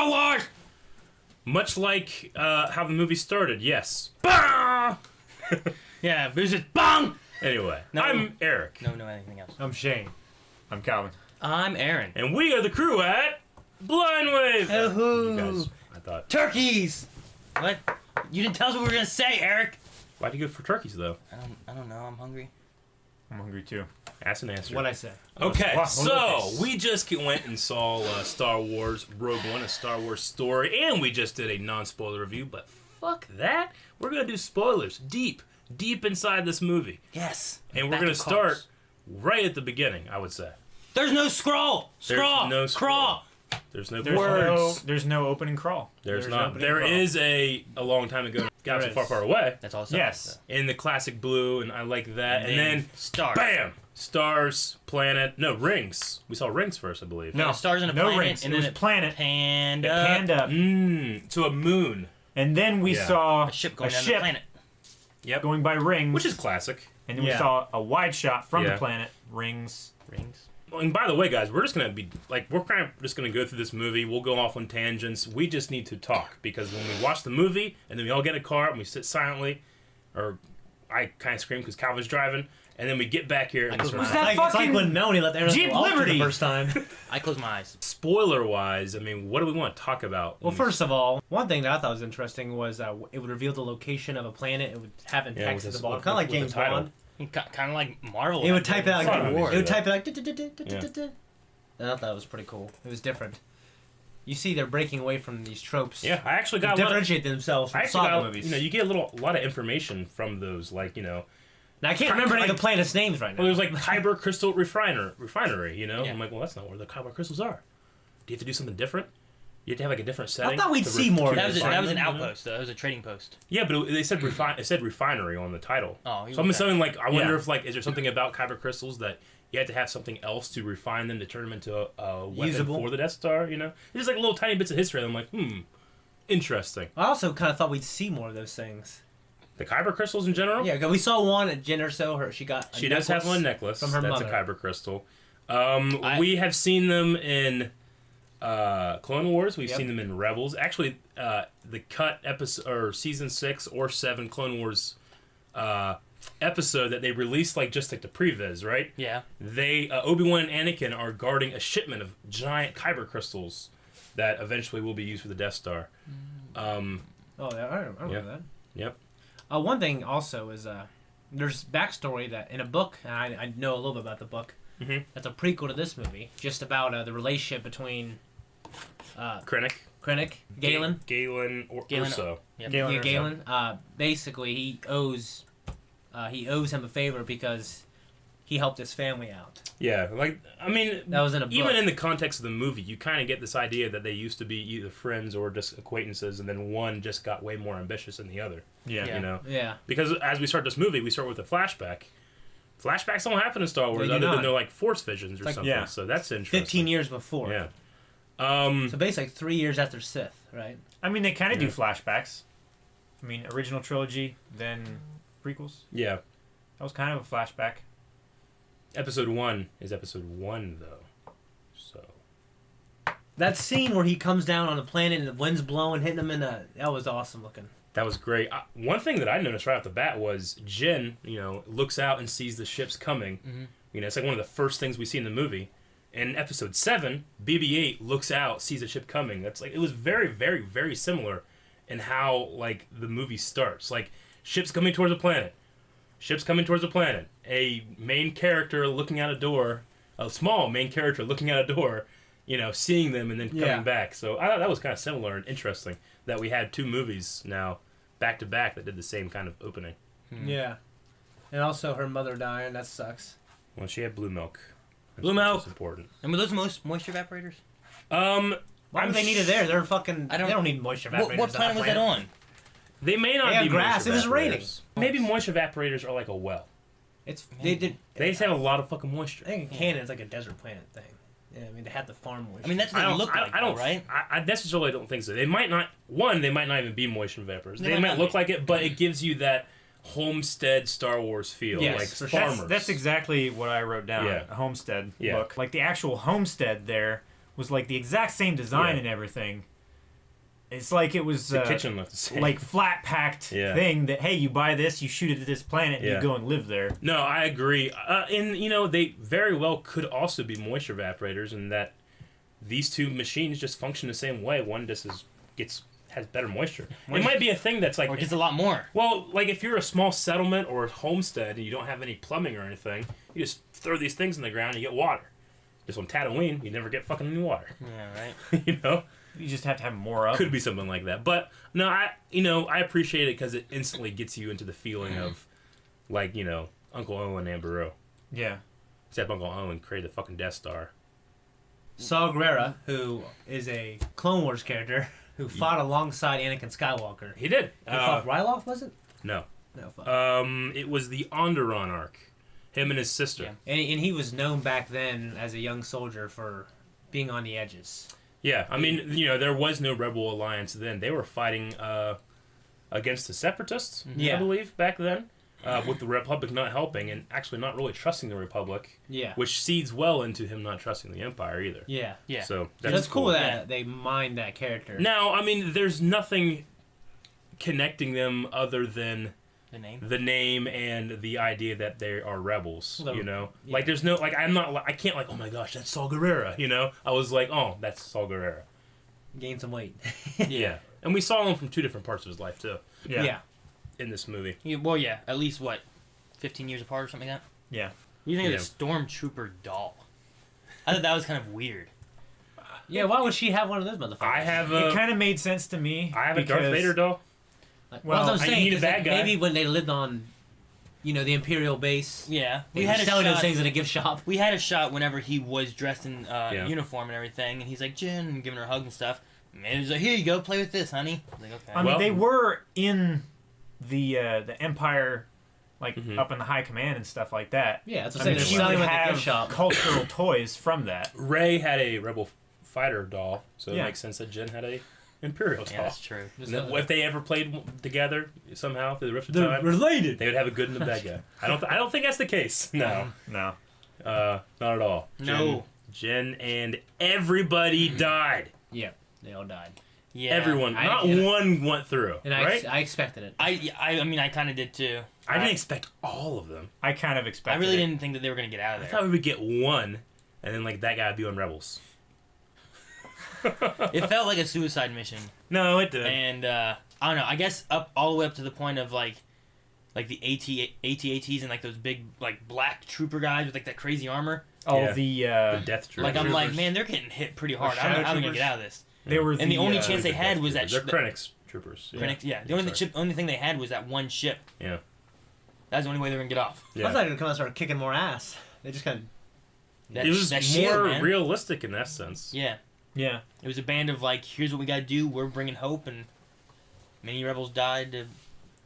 Star Wars! Much like how the movie started, yes. Bah! Yeah, there's just bang! Anyway, No. I'm Eric. No, anything else. I'm Shane. I'm Calvin. I'm Aaron. And we are the crew at Blind Wave. Oh, You guys, I thought. turkeys! What? You didn't tell us what we were gonna say, Eric! Why'd you go for turkeys, though? I don't know, I'm hungry. I'm hungry too. Ask and answer. What I say. Okay, What? so we just went and saw Star Wars Rogue One, a Star Wars story, and we just did a non-spoiler review, but fuck that. We're going to do spoilers deep inside this movie. Yes. And we're Back going to to start cars. right at the beginning, I would say. There's no scroll! There's Scrawl! no Crawl! There's no There's words. there's no open and crawl. There's no not. opening There crawl. is a long time ago, Galaxy There Far, is. Far Away, That's all it says. Yes. in the classic blue, and I like that. And then, stars. bam! Stars, planet, no, rings. We saw rings first, I believe. No, stars and a no planet, rings. and It then was planet. panned It up. panned up. To a moon. And then we Yeah. saw A ship going down the planet. Yep. going by rings. Which is classic. And then we Yeah. saw a wide shot from Yeah. the planet. Rings. Rings. And by the way, guys, we're just gonna be like, we're kind of just gonna go through this movie. We'll go off on tangents. We just need to talk because when we watch the movie and then we all get in a car and we sit silently, or I kind of scream because Calvin's driving, and then we get back here and close it's my It's eyes. like, it's like when Melanie let Aaron Jeep go off for Liberty. the first time. I close my eyes. spoiler-wise. I mean, what do we want to talk about? Well, first of all, one thing that I thought was interesting was it would reveal the location of a planet. It would have in Yeah, text with at the this- bottom, with- kind of like with the James title. Bond. Kind of like Marvel. It would type it out Star like Wars. it would type it like. Yeah. I thought that was pretty cool. It was different. You see, they're breaking away from these tropes. yeah, I actually to got a lot of, differentiate themselves I from actually saga got, movies. you know, you get a lot of information from those, like, you know. Now I can't remember any of the planets' names right now. Well, there's like Kyber Crystal Refinery, you know. Yeah. I'm like, well, that's not where the Kyber crystals are. Do you have to do something different? You have to have like a different setting. thought we'd to see more of That was an refine them, you know? outpost, though. That was a trading post. Yeah, but they said it said refinery on the title. Oh, so I'm assuming like I wonder Yeah. if like is there something about Kyber crystals that you have to have something else to refine them to turn them into a weapon Usable. for the Death Star? You know, it's just like little tiny bits of history. And I'm like, interesting. I also kind of thought we'd see more of those things. The Kyber crystals in general. Yeah, 'cause we saw one at Jen or so. She got. She does have one necklace. from her That's mother. a Kyber crystal. We have seen them in Clone Wars. We've Yep. seen them in Rebels. Actually, the cut episode or season 6 or 7 Clone Wars episode that they released, like just like the previs, right? Yeah. They Obi-Wan and Anakin are guarding a shipment of giant Kyber crystals that eventually will be used for the Death Star. Oh, yeah, I remember Yeah. that. Yep. One thing also is there's backstory that in a book, and I know a little bit about the book. Mhm. That's a prequel to this movie, just about the relationship between Krennic, Galen, Galen, or Galen. Urso. Yep. Galen yeah, or Galen. Basically, he owes him a favor because he helped his family out. Yeah, like I mean, That was in a book. even in the context of the movie, you kind of get this idea that they used to be either friends or just acquaintances, and then one just got way more ambitious than the other. Yeah. You know, Yeah. because as we start this movie, we start with a flashback. Flashbacks don't happen in Star Wars They do other than not. they're like force visions or like- something. Yeah. So that's interesting. 15 years before. Yeah. So basically, like 3 years after Sith, right? I mean, they kind of Yeah. do flashbacks. I mean, original trilogy, then prequels. Yeah. That was kind of a flashback. Episode 1 is episode 1 though. So That scene where he comes down on the planet and the wind's blowing, hitting him that was awesome looking. that was great. One thing that I noticed right off the bat was Jin, you know, looks out and sees the ships coming. Mm-hmm. You know, it's like one of the first things we see in the movie. In episode 7, BB-8 looks out, sees a ship coming. That's like it was very, very, very similar in how like the movie starts. Like ships coming towards a planet. Ships coming towards a planet. A main character looking out a door. A small main character looking out a door. You know, seeing them and then coming Yeah. back. So I thought that was kind of similar and interesting that we had 2 movies now back to back that did the same kind of opening. Yeah. And also her mother dying, that sucks. Well, she had blue milk. Blue milk. That's important. And were those moisture evaporators? Why I'm would they need it there? They're fucking. I don't- They don't need moisture evaporators. What planet was that on? They may not They had be grass. moisture It was raining. evaporators. Maybe moisture evaporators are like a well. It's they did. They just have a lot of fucking I moisture. think Canon's like a desert planet thing. Yeah, I mean they had the farm moisture. I mean, that's what they look like, I don't, though, right? I necessarily don't think so. They might not. One, they might not even be moisture vapors. They They might might not look be. like it, but it gives you that homestead Star Wars feel, Yes, like for sure. farmers. That's exactly what I wrote down. Yeah. A homestead Yeah. look. Like the actual homestead there was like the exact same design Yeah. and everything, It's like it was The kitchen looked the same. like flat packed thing that hey, you buy this, you shoot it at this planet, and you go and live there. No, I agree. And they very well could also be moisture evaporators, in that these two machines just function the same way. One just has better moisture. It might be a thing that's like Or just a lot more. well, like if you're a small settlement or a homestead and you don't have any plumbing or anything, you just throw these things in the ground and you get water. Just on Tatooine, you never get fucking any water. Yeah, right. You just have to have more of. Could be something like that. But no, I appreciate it because it instantly gets you into the feeling of, like, Uncle Owen and Amber. Yeah. Except Uncle Owen created the fucking Death Star. Saw Gerrera, who is a Clone Wars character who fought alongside Anakin Skywalker. He did. He fought Ryloth, was it? No. No, fuck. It was the Onderon arc. Him and his sister. Yeah. And he was known back then as a young soldier for being on the edges. Yeah, I mean, there was no Rebel Alliance then. They were fighting against the Separatists, I believe, back then, with the Republic not helping and actually not really trusting the Republic. Yeah. Which seeds well into him not trusting the Empire either. Yeah. Yeah. So that's cool that they mined that character. Now, I mean, there's nothing connecting them other than the name and the idea that they are rebels. Yeah. Like there's no I can't like, oh my gosh, that's Saw Gerrera. I was like, oh, that's Saw Gerrera. Gain some weight. Yeah, and we saw him from two different parts of his life too. Yeah. In this movie. Well, yeah, at least 15 years apart or something like that. Yeah. You think of the Stormtrooper doll? I thought that was kind of weird. Yeah, why would she have one of those motherfuckers? It kind of made sense to me. I have a Darth Vader doll. Well, I'm saying, need a bad guy. Maybe when they lived on, the Imperial base. Yeah, we had selling those things in a gift shop. We had a shot whenever he was dressed in uniform and everything, and he's like Jen and giving her a hug and stuff. And he's like, "Here you go, play with this, honey." I was like, okay. I mean, they were in the Empire, like up in the high command and stuff like that. Yeah, that's what I I'm mean, saying. she They're would selling them at the have gift shop. cultural toys from that. Rey had a Rebel fighter doll, so it makes sense that Jen had a Imperial doll. Yeah, that's true. If they ever played together somehow through the Rift of Time, related. they would have a good and a bad guy. I don't think that's the case. No, No. not at all. No. Jen and everybody died. Yeah, they all died. Yeah, Everyone, not one went through. And right? I expected it. I mean, I kind of did too. I didn't expect all of them. I kind of expected I really it. didn't think that they were gonna get out of I there. thought we would get one, and then that guy would be on Rebels. It felt like a suicide mission, No, it didn't. and I don't know. I guess up all the way up to the point of like the AT-ATs and like those big like black trooper guys with like that crazy armor. Oh, Yeah. the the Death Troopers. Like I'm like, man, they're getting hit pretty hard. I don't know how they're gonna get out of this. they were And the only uh, chance they had was that They're Krennic's troopers. Yeah, the only thing they had was that one ship. Yeah. That's the only way they were gonna get off. I thought they were going to come out and start kicking more ass. They just kind of... That, It was that more shit, man. realistic in that sense. Yeah, Yeah. it was a band of like, here's what we gotta do. We're bringing hope, and many rebels died.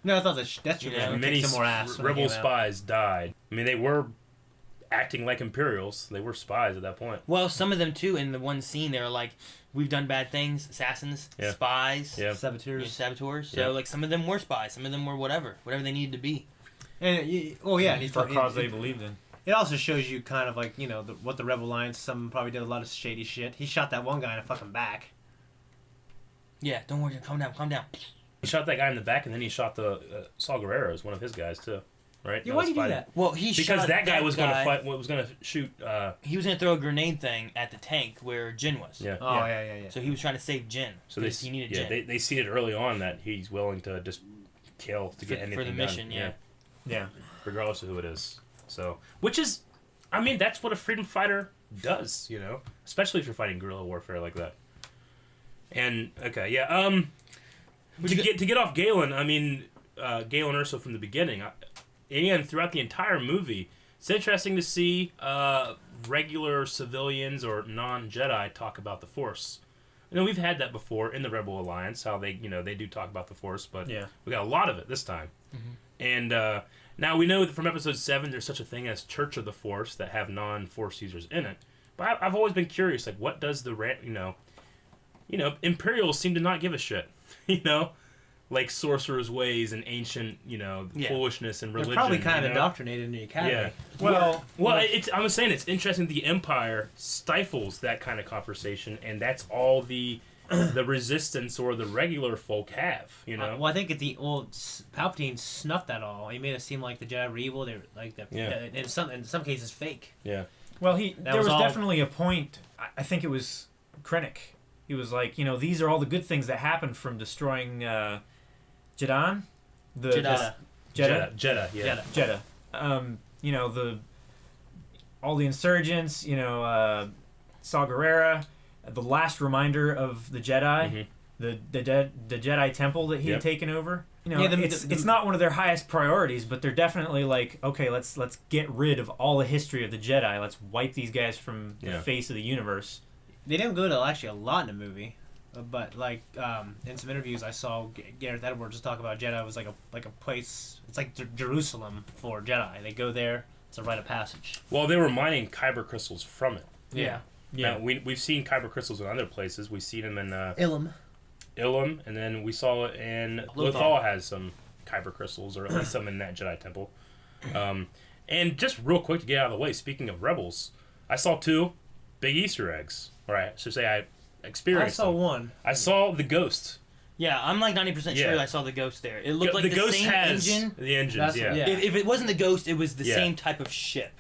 No, I thought that's true. Yeah, Yeah, Many some more ass. when they rebel came out. spies died. I mean, they were acting like Imperials. They were spies at that point. Well, some of them too. In the one scene, they were like, "We've done bad things, assassins, Yeah. spies, Yeah. Saboteurs. saboteurs." So Yeah. like, some of them were spies. Some of them were whatever they needed to be. And he's For a cause it, they believed in. it also shows you kind of like what the Rebel Alliance. Some probably did a lot of shady shit. He shot that one guy in the fucking back. Yeah, don't worry. Calm down. Calm down. He shot that guy in the back, and then he shot the Saw Gerrera as one of his guys too, right? Yeah, That why was do you do fighting. that? Well, he Because shot that guy was going to guy- fight. Was going to shoot. He was gonna throw a grenade thing at the tank where Jin was. Yeah. Oh yeah. So he was trying to save Jin. So they he needed yeah Jin they see it early on that he's willing to just kill to get anything for the done. mission. Yeah. Yeah. Regardless of who it is. So, which is, I mean, that's what a freedom fighter does, especially if you're fighting guerrilla warfare like that. And okay, yeah. To get off Galen, I mean, Galen Erso from the beginning, and throughout the entire movie, it's interesting to see regular civilians or non-Jedi talk about the Force. We've had that before in the Rebel Alliance, how they do talk about the Force, but we got a lot of it this time. Mm-hmm. And now we know that from Episode 7, there's such a thing as Church of the Force that have non-Force users in it. But I've always been curious, like, what does the Imperials seem to not give a shit, like sorcerers' ways and ancient, foolishness and religion. They're probably kind of indoctrinated in the academy. Yeah. Well, I was saying it's interesting the Empire stifles that kind of conversation, and that's all the the Resistance or the regular folk have. You know. Well, I think Palpatine snuffed that all. He made it seem like the Jedi were evil. They were like the, in some cases fake. Yeah. Well, there was all... definitely a point. I think it was Krennic. He was like, these are all the good things that happened from destroying Jeddah. Jeddah. Yeah. Jeddah. All the insurgents. Saw Gerrera. The last reminder of the Jedi. The Jedi Temple that he had taken over. It's not one of their highest priorities, but they're definitely like, okay, let's get rid of all the history of the Jedi. Let's wipe these guys from the face of the universe. They didn't go to actually a lot in the movie, but in some interviews I saw Gareth Edwards talk about Jedi was like a place. It's like Jerusalem for Jedi. They go there. It's a rite of passage. Well, they were mining kyber crystals from it. Yeah. Yeah. Now, we've seen kyber crystals in other places. We've seen them in Ilum, and then we saw it in Lothal has some kyber crystals, or at least some in that Jedi temple. And just real quick to get out of the way, speaking of Rebels, I saw 2 big Easter eggs. Or I should say I experienced I saw them. one. I saw the Ghost. Yeah, I'm like 90% sure I saw the Ghost there. It looked like the Ghost same has engine. The engines, yeah. If it wasn't the Ghost, it was the same type of ship.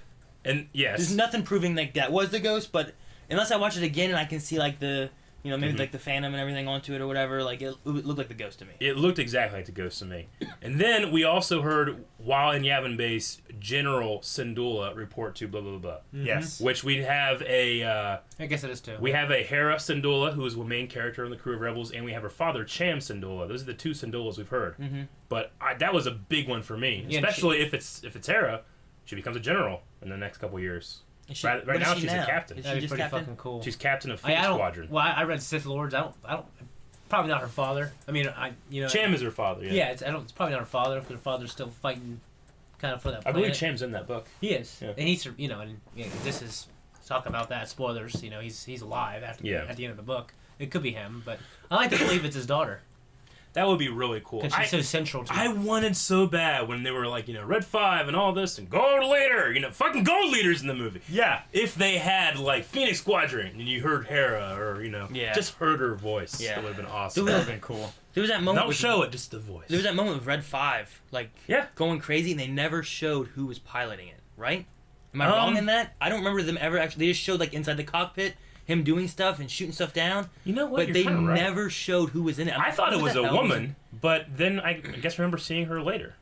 And yes. There's nothing proving like that was the Ghost, but unless I watch it again and I can see like the maybe like the Phantom and everything onto it or whatever, like it looked like the Ghost to me. It looked exactly like the Ghost to me. And then we also heard, while in Yavin Base, General Syndulla report to blah blah blah. Mm-hmm. Yes. Which we have I guess it is too. We have a Hera Syndulla, who is the main character in the crew of Rebels, and we have her father, Cham Syndulla. Those are the 2 Syndullas we've heard. Mm-hmm. But that was a big one for me, especially if it's Hera. She becomes a general in the next couple years. Right now, she's a captain. Is she just pretty fucking cool. She's captain of Phoenix Squadron. Well, I read Sith Lords. I don't. Probably not her father. I mean, Cham is her father. Yeah. Yeah, it's probably not her father because her father's still fighting, kind of for that planet. I believe Cham's in that book. He is, and he's this is talk about that spoilers. He's alive at the end of the book. It could be him, but I like to believe it's his daughter. That would be really cool. Because she's so central to it. I wanted so bad when they were like, Red 5 and all this and Gold Leader, fucking Gold Leaders in the movie. Yeah. If they had like Phoenix Squadron and you heard Hera or, just heard her voice, that would have been awesome. That would have been cool. There was that moment. Don't show it, just the voice. There was that moment with Red 5, going crazy, and they never showed who was piloting it, right? Am I wrong in that? I don't remember them ever actually. They just showed inside the cockpit. Him doing stuff and shooting stuff down. You know what? But they never showed who was in it. I thought it was a woman, but then I guess I remember seeing her later.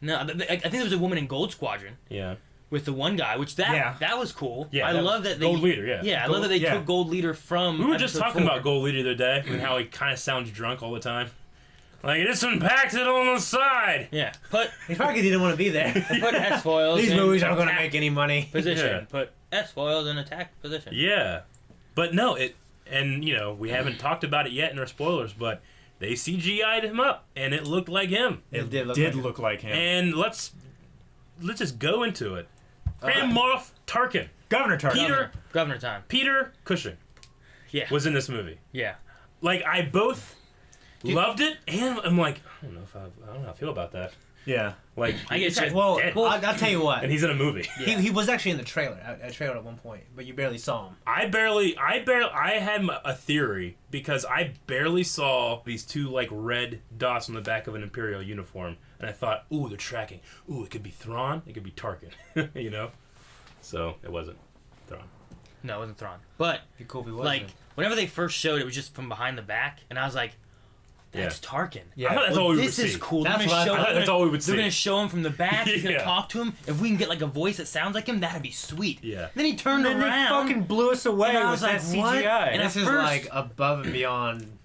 No, I think there was a woman in Gold Squadron. Yeah. With the one guy, which that was cool. Yeah, I love that they Gold Leader. Yeah. Yeah, I love that they took Gold Leader from. We were just talking about Gold Leader the other day and how he kind of sounds drunk all the time. Like, it's impacted on the side. Yeah. He probably didn't want to be there. Put S-foils. These movies aren't going to make any money. Position. Yeah. Put S-foils in attack position. Yeah. But no, we haven't talked about it yet in our spoilers, but they CGI'd him up, and it looked like him. It did look like him. And let's just go into it. Grand Moff Tarkin. Governor Tarkin. Governor time. Peter Cushing. Yeah. Was in this movie. Yeah. I both loved it, and I'm like, I don't know how I feel about that. Yeah. I get dead. Well, I'll tell you what. And he's in a movie. Yeah. He was actually in the trailer, at one point, but you barely saw him. I had a theory because I barely saw these 2 red dots on the back of an Imperial uniform, and I thought, ooh, they're tracking. Ooh, it could be Thrawn, it could be Tarkin, So it wasn't Thrawn. No, it wasn't Thrawn. But it'd be cool if he wasn't. Whenever they first showed it was just from behind the back, and I was like, that's Tarkin. Yeah, I thought that's all we would see. This is cool. That's all we would see. They're going to show him from the back. He's going to talk to him. If we can get a voice that sounds like him, that'd be sweet. Yeah. Then he turned around. They fucking blew us away and I with was like, that what? CGI. And this is above and beyond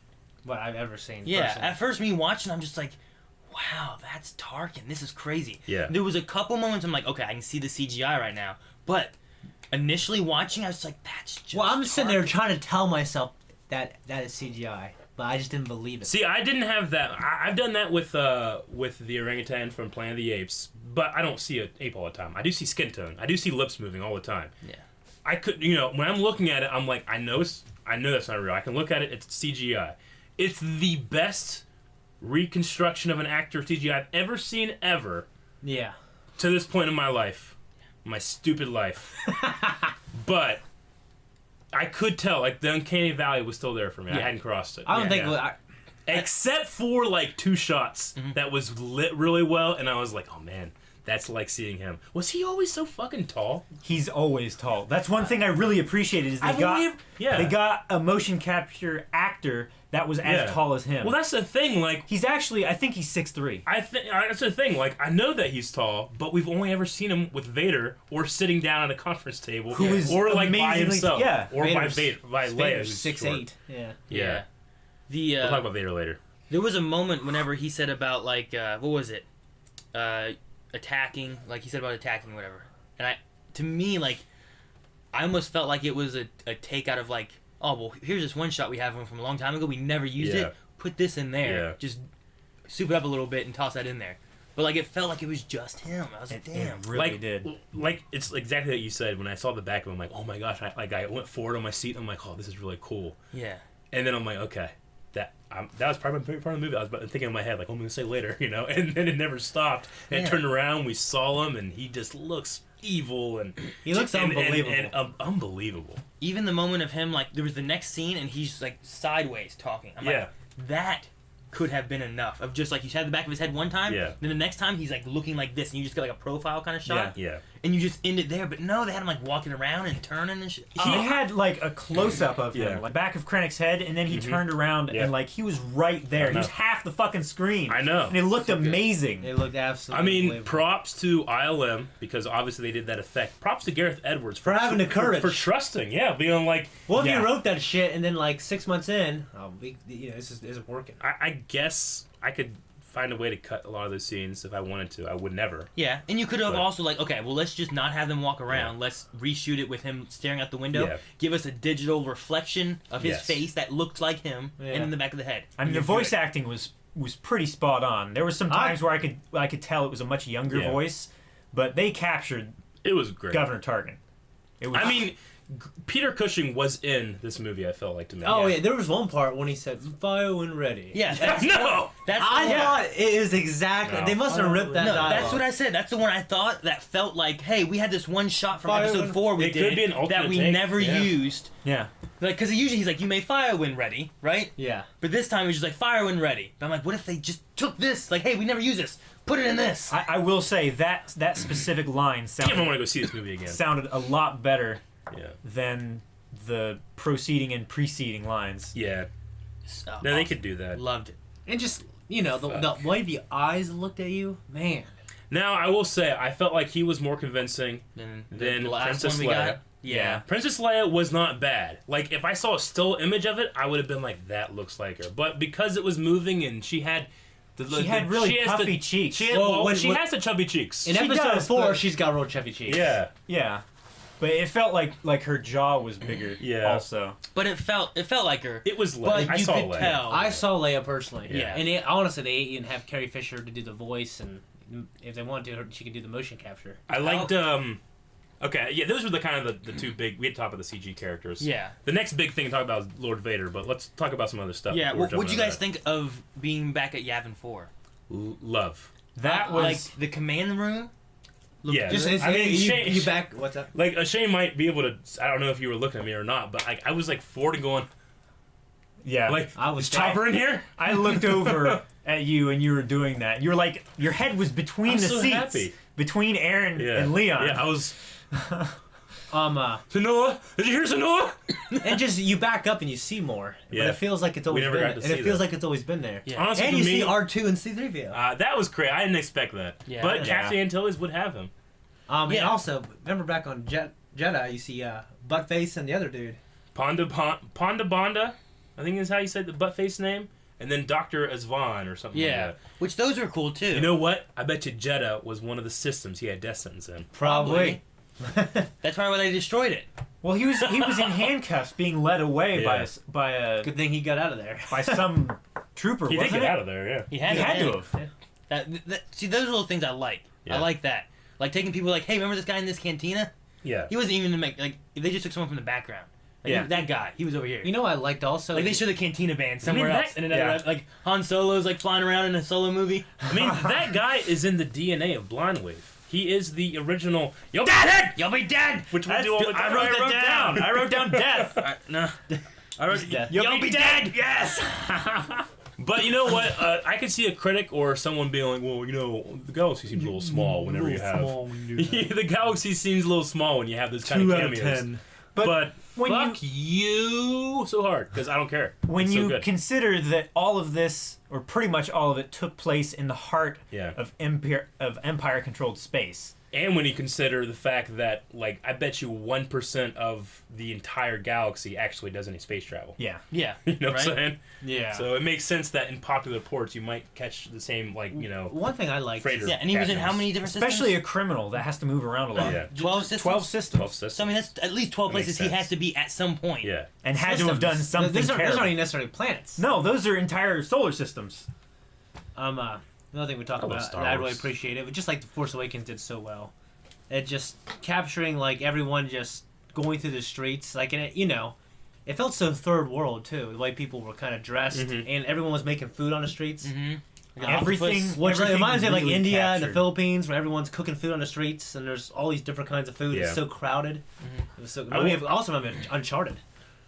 what I've ever seen. Yeah. Personally. At first, me watching, I'm just like, wow, that's Tarkin. This is crazy. Yeah. There was a couple moments I'm like, okay, I can see the CGI right now. But initially watching, I was like, that's just Well, I'm Tarkin. sitting there trying to tell myself that is CGI. But I just didn't believe it. See, I didn't have that. I've done that with the orangutan from Planet of the Apes, but I don't see an ape all the time. I do see skin tone. I do see lips moving all the time. Yeah. I could, when I'm looking at it, I'm like, I know that's not real. I can look at it. It's CGI. It's the best reconstruction of an actor CGI I've ever seen ever. Yeah. To this point in my life, my stupid life. But I could tell, like, the uncanny valley was still there for me. I hadn't crossed it. I don't think. Except for, like, 2 shots that was lit really well, and I was like, oh, man, that's like seeing him. Was he always so fucking tall? He's always tall. That's one thing I really appreciated is they got a motion capture actor that was as tall as him. Well, that's the thing, like... He's actually, I think he's 6'3". That's the thing, like, I know that he's tall, but we've only ever seen him with Vader, or sitting down at a conference table, or, like, by himself. Yeah. Or by Leia, 6'8". Yeah. We'll talk about Vader later. There was a moment whenever he said about, like, what was it? Attacking, like, he said about attacking, whatever. And to me, like, I almost felt like it was a take out of, like, oh, well, here's this one shot we have from a long time ago. We never used it. Put this in there. Yeah. Just soup it up a little bit and toss that in there. But, like, it felt like it was just him. I was like, damn. It really did. Like, it's exactly what you said. When I saw the back of him, I'm like, oh, my gosh. I went forward on my seat, and I'm like, oh, this is really cool. Yeah. And then I'm like, okay. That was probably part of the movie. I was thinking in my head, like, oh, I'm going to say later, you know? And then it never stopped. And it turned around, we saw him, and he just looks evil. And he looks unbelievable. And unbelievable. Even the moment of him, like, there was the next scene, and he's, like, sideways talking. I'm like, that could have been enough. Of just, like, you had the back of his head one time, then the next time he's, like, looking like this, and you just get, like, a profile kind of shot. Yeah. And you just end it there. But no, they had him, like, walking around and turning and shit. He had, like, a close-up of him, like, back of Krennic's head, and then he turned around, and, like, he was right there. He was half the fucking screen. I know. And it looked amazing. It looked absolutely unbelievable. Props to ILM, because obviously they did that effect. Props to Gareth Edwards for having the courage. For trusting, being like... Well, if you wrote that shit, and then, like, 6 months in, this isn't working. I guess I could find a way to cut a lot of those scenes if I wanted to. I would never. Yeah, and you could have also, like, okay, well, let's just not have them walk around. Let's reshoot it with him staring out the window. Yeah. Give us a digital reflection of his face that looked like him and in the back of the head. I mean, the voice acting was pretty spot on. There were some times where I could tell it was a much younger voice, but they captured it was great. Governor Tarkin. It was, I mean, Peter Cushing was in this movie, I felt like, to me. Oh, yeah, there was one part when he said, fire when ready. Yeah. I thought it was exactly... No. They must have ripped that dialogue. That's what I said. That's the one I thought that felt like, hey, we had this one shot from episode 4 we did that we never used. Yeah. Like, because usually he's like, you may fire when ready, right? Yeah. But this time he was just like, fire when ready. But I'm like, what if they just took this? Like, hey, we never use this. Put it in this. I will say that specific line sounded... I want to go see this movie again. Sounded a lot better than the proceeding and preceding lines. Yeah. So no, they could do that. Loved it. And just, you know, the way the eyes looked at you, man. Now, I will say, I felt like he was more convincing than Princess Leia. Yeah. Princess Leia was not bad. Like, if I saw a still image of it, I would have been like, that looks like her. But because it was moving and she had... She had really puffy cheeks. She has the chubby cheeks. In episode 4, she's got real chubby cheeks. Yeah. Yeah. But it felt like her jaw was bigger. Also. But it felt like her. It was Leia. But you could tell. I saw Leia personally. Yeah. And honestly, they even have Carrie Fisher to do the voice, and if they wanted to, she could do the motion capture. I liked. Okay, yeah, those were the kind of the two big. We had to talk about the CG characters. Yeah. The next big thing to talk about is Lord Vader, but let's talk about some other stuff. Yeah. What'd you guys think of being back at Yavin 4? Love. That was like the command room. You back. What's up? Like, Shane might be able to. I don't know if you were looking at me or not, but I was like forward and going. Yeah. Like, I was Chopper in here. I looked over at you and you were doing that. You were like, your head was between the seats, happy. Between Aaron and Leon. Yeah, I was. Sanoa, did you hear Sanoa? And just you back up and you see more, but it feels like it's always been there. And it feels like it's always been there. Yeah. Honestly, and you see R2 and C-3PO. That was great. I didn't expect that. Yeah. But Captain Antilles would have him. And also, remember back on Jedi, you see Buttface and the other dude. Ponda Bonda, I think is how you said the Buttface name. And then Dr. Azvan or something like that. Which those are cool too. You know what? I bet you Jeddah was one of the systems he had death sentence in. Probably. That's probably why they destroyed it. Well, he was in handcuffs, being led away by a. Good thing he got out of there. By some trooper. He did get out of there. Yeah. He had to have. Yeah. See, those are the things I like. Yeah. I like that. Like taking people like, hey, remember this guy in this cantina? Yeah. He wasn't even if they just took someone from the background. Like, that guy, he was over here. You know, I liked also. Like they showed the cantina band somewhere else, in another like Han Solo's like flying around in a Solo movie. I mean, that guy is in the DNA of Blind Wave. He is the original. You'll be dead. You'll be dead. Which we do all the time. I wrote that down. I wrote down death. No. I wrote death. You'll be dead. Yes. But you know what? I could see a critic or someone being like, well, the galaxy seems a little small whenever you have. The galaxy seems a little small when you have this kind of cameos. 2 out of 10. But when fuck you so hard, because I don't care. When it's so you good. consider that all of this, or pretty much all of it, took place in the heart of Empire-controlled space. And when you consider the fact that, like, I bet you 1% of the entire galaxy actually does any space travel. Yeah. Yeah. You know what I'm saying? Yeah. So it makes sense that in popular reports you might catch the same, like, One thing I like. Yeah, and he was in how many different systems? Especially a criminal that has to move around a lot. Yeah. 12 systems? 12 systems. 12 systems. So, I mean, that's at least 12 That makes places he sense. has to be at some point. Yeah. And had to have done something Those aren't terrible. even necessarily planets. No, those are entire solar systems. Another thing we talk I love about, Star and I really Wars. appreciate it, but just like The Force Awakens did so well. It just capturing, like, everyone just going through the streets. Like, and it felt so third world, too. The way people were kind of dressed, and everyone was making food on the streets. Mm-hmm. Everything. Which everything reminds me of, like, really India and the captured. Philippines, where everyone's cooking food on the streets, and there's all these different kinds of food. Yeah. It's so crowded. It was so. will- Also remember Uncharted.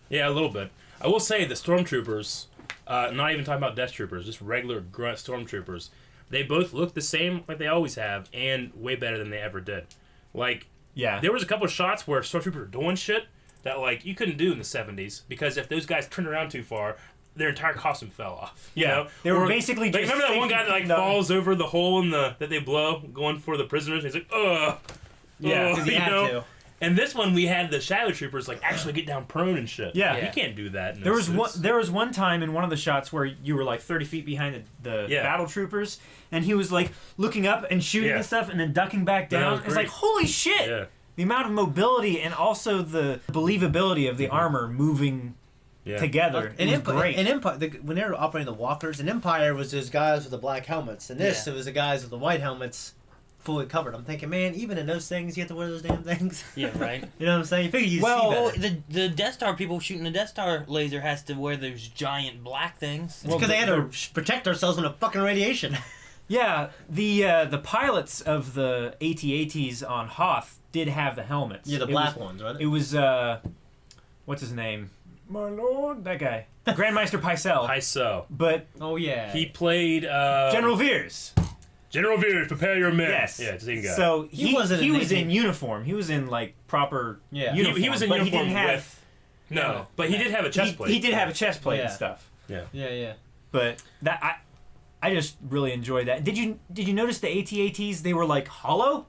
Yeah, a little bit. I will say the Stormtroopers, not even talking about Death Troopers, just regular grunt Stormtroopers, they both look the same like they always have, and way better than they ever did. Like, Yeah. there was a couple of shots where Stormtroopers were doing shit that, like, you couldn't do in the 70s, because if those guys turned around too far, their entire costume fell off. You know? They were Or, basically like, just remember that one guy that, like, no. falls over the hole in that they blow, going for the prisoners, and he's like, ugh. Yeah, ugh, 'Cause he you had know? to. And this one, we had the Shadow Troopers, like, actually get down prone and shit. Yeah. You can't do that in There those was suits. one. There was one time in one of the shots where you were like 30 feet behind the Yeah. battle troopers, and he was like looking up and shooting Yeah. and stuff, and then ducking back That down. was It's like great. holy shit! Yeah. The amount of mobility and also the believability of the armor moving Yeah. together In was Empire, great. in Empire, when they were operating the walkers, in Empire was those guys with the black helmets, and this Yeah. it was the guys with the white helmets, fully covered. I'm thinking, man, even in those things, you have to wear those damn things. Yeah, right. You know what I'm saying? You figure you Well, see better. the Death Star people shooting the Death Star laser has to wear those giant black things. It's because they had to protect ourselves from the fucking radiation. Yeah, the pilots of the AT-ATs on Hoth did have the helmets. Yeah, the It black was- ones, right? It was what's his name? My lord, that guy, Grandmaster Pycelle. Pycelle. But Oh yeah. He played General Veers. General Veers, prepare your men. Yes. Yeah, it's the same guy. So He he wasn't he in was in anything. uniform. He was in like proper Yeah. uniform. he was in but uniform he didn't have, with. No, but he did have a chest plate. He did have a chest plate and Yeah. stuff. Yeah. But that I just really enjoyed that. Did you notice the AT-ATs? They were like hollow.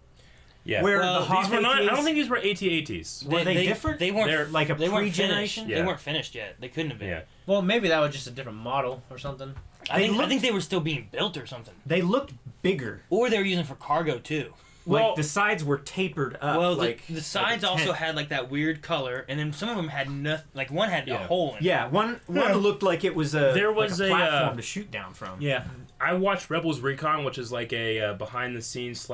Yeah. Where Well, the Hoth These were not. I AT-ATs don't think these were AT-ATs. were they different? They weren't. They're like a they weren't pre-generation. finished. Yeah. They weren't finished yet. They couldn't have been. Yeah. Well, maybe that was just a different model or something. I They think they were still being built or something, They looked bigger. or they were using for cargo too. Well- Like the sides were tapered up. Well, like the sides like a also tent. had like that weird color, and then some of them had nothing. Like one had a Yeah. hole in it. Yeah, one looked like it was a There was like a, a platform to shoot down from. Yeah. I watched Rebels Recon, which is like a behind the scenes /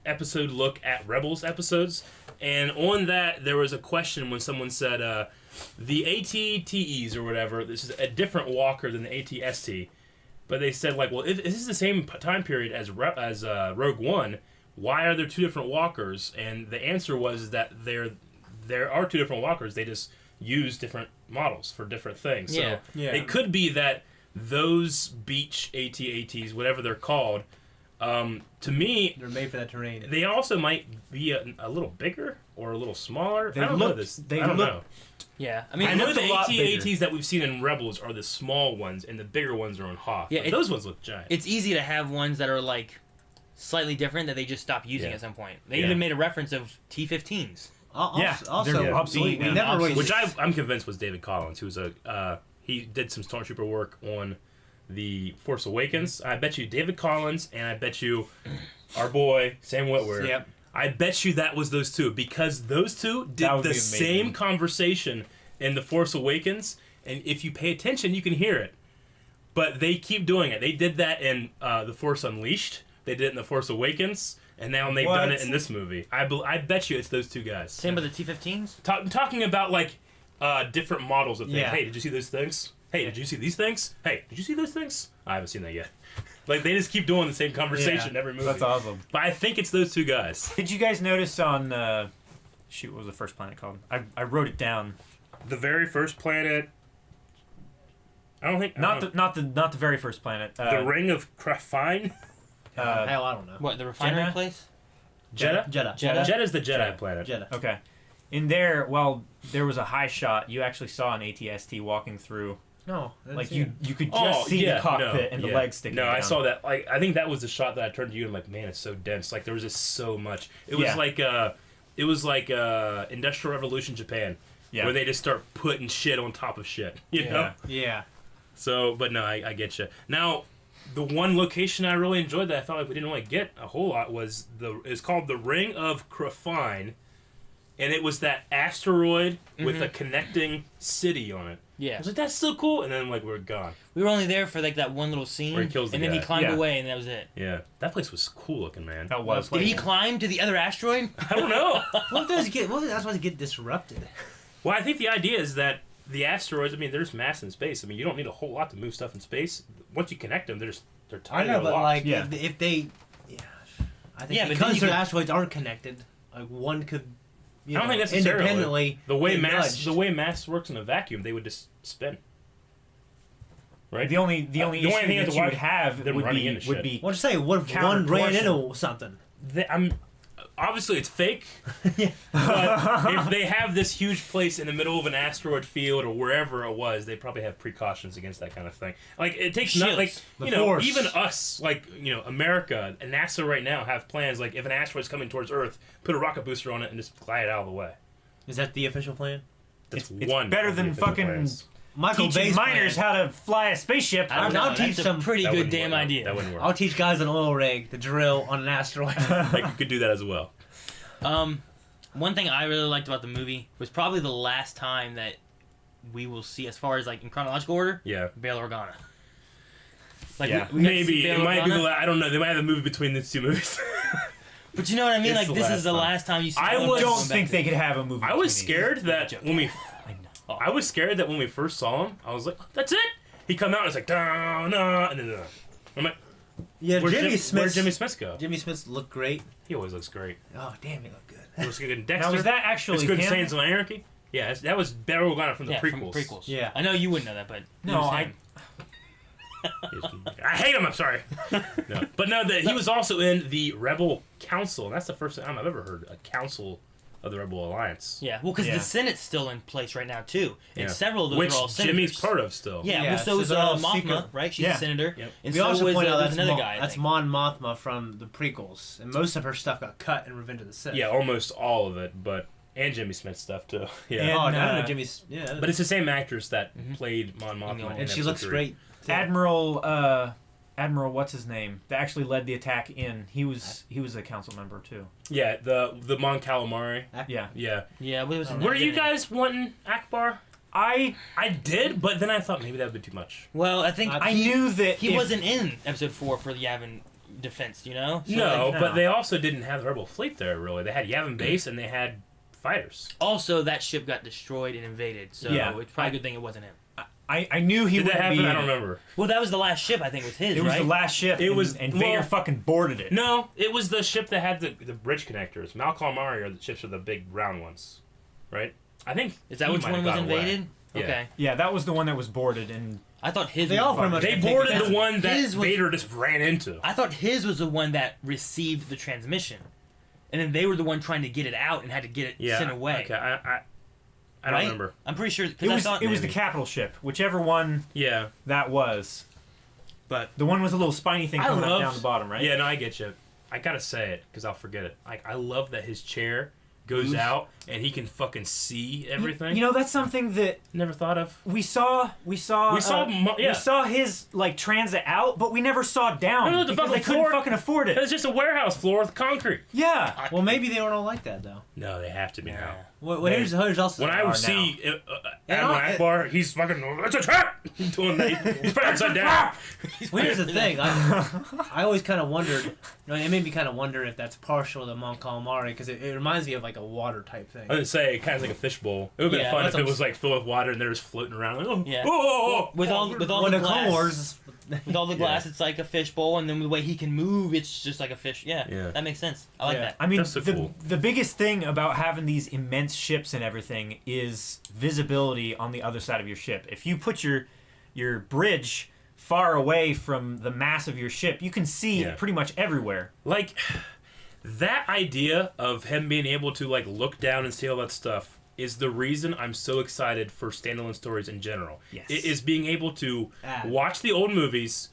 episode look at Rebels episodes, and on that there was a question when someone said the AT-TEs or whatever. This is a different walker than the AT-ST, but they said like, well, if this is the same time period as Rogue One, why are there two different walkers? And the answer was that there are two different walkers. They just use different models for different things. Yeah. So Yeah. it could be that those beach AT-ATs, whatever they're called, to me, They're made for that terrain. they also might be a little bigger or a little smaller. I don't know this. They I don't looked- know. Yeah, I mean, I know looked the a lot AT-ATs that we've seen in Rebels are the small ones, and the bigger ones are on Hoth. Yeah, But those ones look giant. it's easy to have ones that are like slightly different that they just stopped using Yeah. at some point. They Yeah. even made a reference of T-15s. Yeah, Also, they're obsolete we now. never really. Which I'm convinced was David Collins, who was he did some Stormtrooper work on the Force Awakens. I bet you David Collins, and I bet you our boy Sam Witwer. Yep. I bet you that was those two, because those two did That would the be amazing. same conversation in the Force Awakens, and if you pay attention, you can hear it. But they keep doing it. They did that in the Force Unleashed. They did it in the Force Awakens, and now they've done What? it in this movie. I bet you it's those two guys. Same with the T-15s. Talking about like different models of things. Yeah. Hey, did you see those things? Hey, did you see these things? Hey, did you see those things? I haven't seen that yet. Like they just keep doing the same conversation in every movie. That's awesome. But I think it's those two guys. Did you guys notice on what was the first planet called? I wrote it down. The very first planet. I don't think Not the very first planet. the Ring of Krafine. Hell, I don't know. What, the refinery Jeddah? place? Jeddah. Jeddah. Jedda's the Jedi Jeddah. planet. Jeddah. Okay. In there, while there was a high shot, you actually saw an AT-ST walking through. No. I didn't Like see you it. could just see the cockpit and the yeah. legs sticking No, I down. saw that. Like I think that was the shot that I turned to you and I'm like, man, it's so dense. Like there was just so much. It was like Industrial Revolution Japan, where they just start putting shit on top of shit. You know. Yeah. So, but no, I get you. Now, the one location I really enjoyed that I felt like we didn't really get a whole lot was it's called the Ring of Krafine, and it was that asteroid with a connecting city on it. Yeah. I was like, that's so cool, and then like we're gone. We were only there for like that one little scene, Where he kills the and then he guy. climbed Yeah. away, and that was it. Yeah, that place was cool looking, man. That was. Did he climb to the other asteroid? I don't know. What if that's why they get disrupted? Well, I think the idea is that the asteroids. I mean, there's mass in space. I mean, you don't need a whole lot to move stuff in space. Once you connect them, they're I tiny. know, but like Yeah. if they, I think Yeah, but then because you their could- asteroids aren't connected, like one could, I don't think necessarily. independently. The way get mass nudged. works in a vacuum, they would just spin. Right. The only the only issue thing you have that to you would watch have them would running be into would shit. be Well, just say what if counter one ran torsion. into something? Obviously it's fake. But if they have this huge place in the middle of an asteroid field or wherever it was, they probably have precautions against that kind of thing. Like it takes not like The you know Force. even us like you know America and NASA right now have plans like if an asteroid's coming towards Earth, put a rocket booster on it and just glide it out of the way. Is that the official plan? That's It's one. better of the than official fucking plans. Michael teaching Bay's miners plan. how to fly a spaceship. I don't I'll know. teach That's them- a pretty That good wouldn't damn work. idea. That wouldn't work. I'll teach guys an oil rig to drill on an asteroid. Like you could do that as well. One thing I really liked about the movie was probably the last time that we will see, as far as like in chronological order, Yeah. Bail Organa. Like Yeah. we got to see Maybe Bail it might be the Organa, I don't know. They might have a movie between these two movies. but you know what I mean. It's Like the this last is the time. last time you see. I Bail was- Organa don't going think back they could have a movie. I was between scared that Joking. when we these. I know. I was scared that when we first saw him, I was like, "That's it." He come out and it's like, "No, no," and then I'm like, Yeah, "Where'd Jimmy Where'd Smith. Jimmy Smith go?" Jimmy Smith looked great. He always looks great. Oh damn, he looked good. He looks good in Dexter. Now was that actually it's good in him? Saints of Anarchy. Yeah, that was Bail Organa from the Yeah, prequels. from prequels. Yeah. I know you wouldn't know that, but No, it was I- him. I hate him. I'm sorry. No. But no, he was also in the Rebel Council, and that's the first time I've ever heard a council of the Rebel Alliance. Yeah, well, because Yeah. the Senate's still in place right now too, and Yeah. several of those Which are all senators. Jimmy's part of still. Yeah, Yeah, well, so so is they're all Mothma, secret. right? She's Yeah. a senator, Yep. and We so also was point out there's that's another guy. I that's think. Mon Mothma from the prequels, and most of her stuff got cut in Revenge of the Sith. Yeah, almost all of it, and Jimmy Smith stuff too. Yeah. And, Oh, I don't know uh, Jimmy's. Yeah, But it's the same actress that Mhm. played Mon Mothma. in and she episode looks 3. great. too. Admiral, what's his name? That actually led the attack in. He was a council member too. Yeah, the Mon Calamari. Yeah. Yeah. Yeah, what was his name? Were you guys wanting Akbar? I did, but then I thought maybe that would be too much. Well, I think I knew that he if- wasn't in episode 4 for the Yavin defense. You know? So, No, like, but they also didn't have the Rebel fleet there, really. They had Yavin base and they had fighters. also, that ship got destroyed and invaded, so Yeah. it's probably a good thing it wasn't him. I knew he Did would that happen? be. I don't remember. Well, that was the last ship. I think was his. It was right? the last ship. It and- was- and Vader well- fucking boarded it. No, it was the ship that had the bridge connectors. Mal Calamari are the ships with the big round ones, right? I think. Is that he which might one have was got away. invaded? Yeah. Okay, Yeah, that was the one that was boarded, and I thought his. They was all the one- pretty much They can take boarded it. the one that His was- Vader just ran into. I thought his was the one that received the transmission, and then they were the one trying to get it out and had to get it Yeah. sent away. Okay, I don't Right? remember. I'm pretty sure it because I was thought it was the maybe. capital ship, whichever one Yeah. that was. But The one with a little spiny thing I coming love- up down the bottom, right? Yeah, no, I get you. I gotta say it because I'll forget it. I love that his chair goes Moves. out and he can fucking see everything. You know, that's something that never thought of. we saw. We saw we saw his like transit out, but we never saw down No, the because they fucking couldn't floor- fucking afford It it. was just a warehouse floor with concrete. Yeah. Well, maybe they weren't all like that though. No, they have to be now. Here's also When I are would see Admiral I- Akbar, he's fucking, it's a trap! Doing that. He's put upside down. Well, here's the thing. I always kind of wondered. It made me kind of wonder if that's partial to Mon Calamari because it reminds me of like a water type thing. I would say it kind of like a fishbowl. It would have been Yeah, fun that's if it what was like filled with water and they're just floating around. Like, oh, Yeah. oh, oh, oh. with all When the the Clone glass, Wars, With all the glass, it's like a fishbowl, and then the way he can move, it's just like a fish. Yeah. That makes sense. I like that. I mean, That's so cool. the biggest thing about having these immense ships and everything is visibility on the other side of your ship. If you put your bridge far away from the mass of your ship, you can see pretty much everywhere. Like, that idea of him being able to, like, look down and see all that stuff is the reason I'm so excited for standalone stories in general. Yes. It is being able to watch the old movies,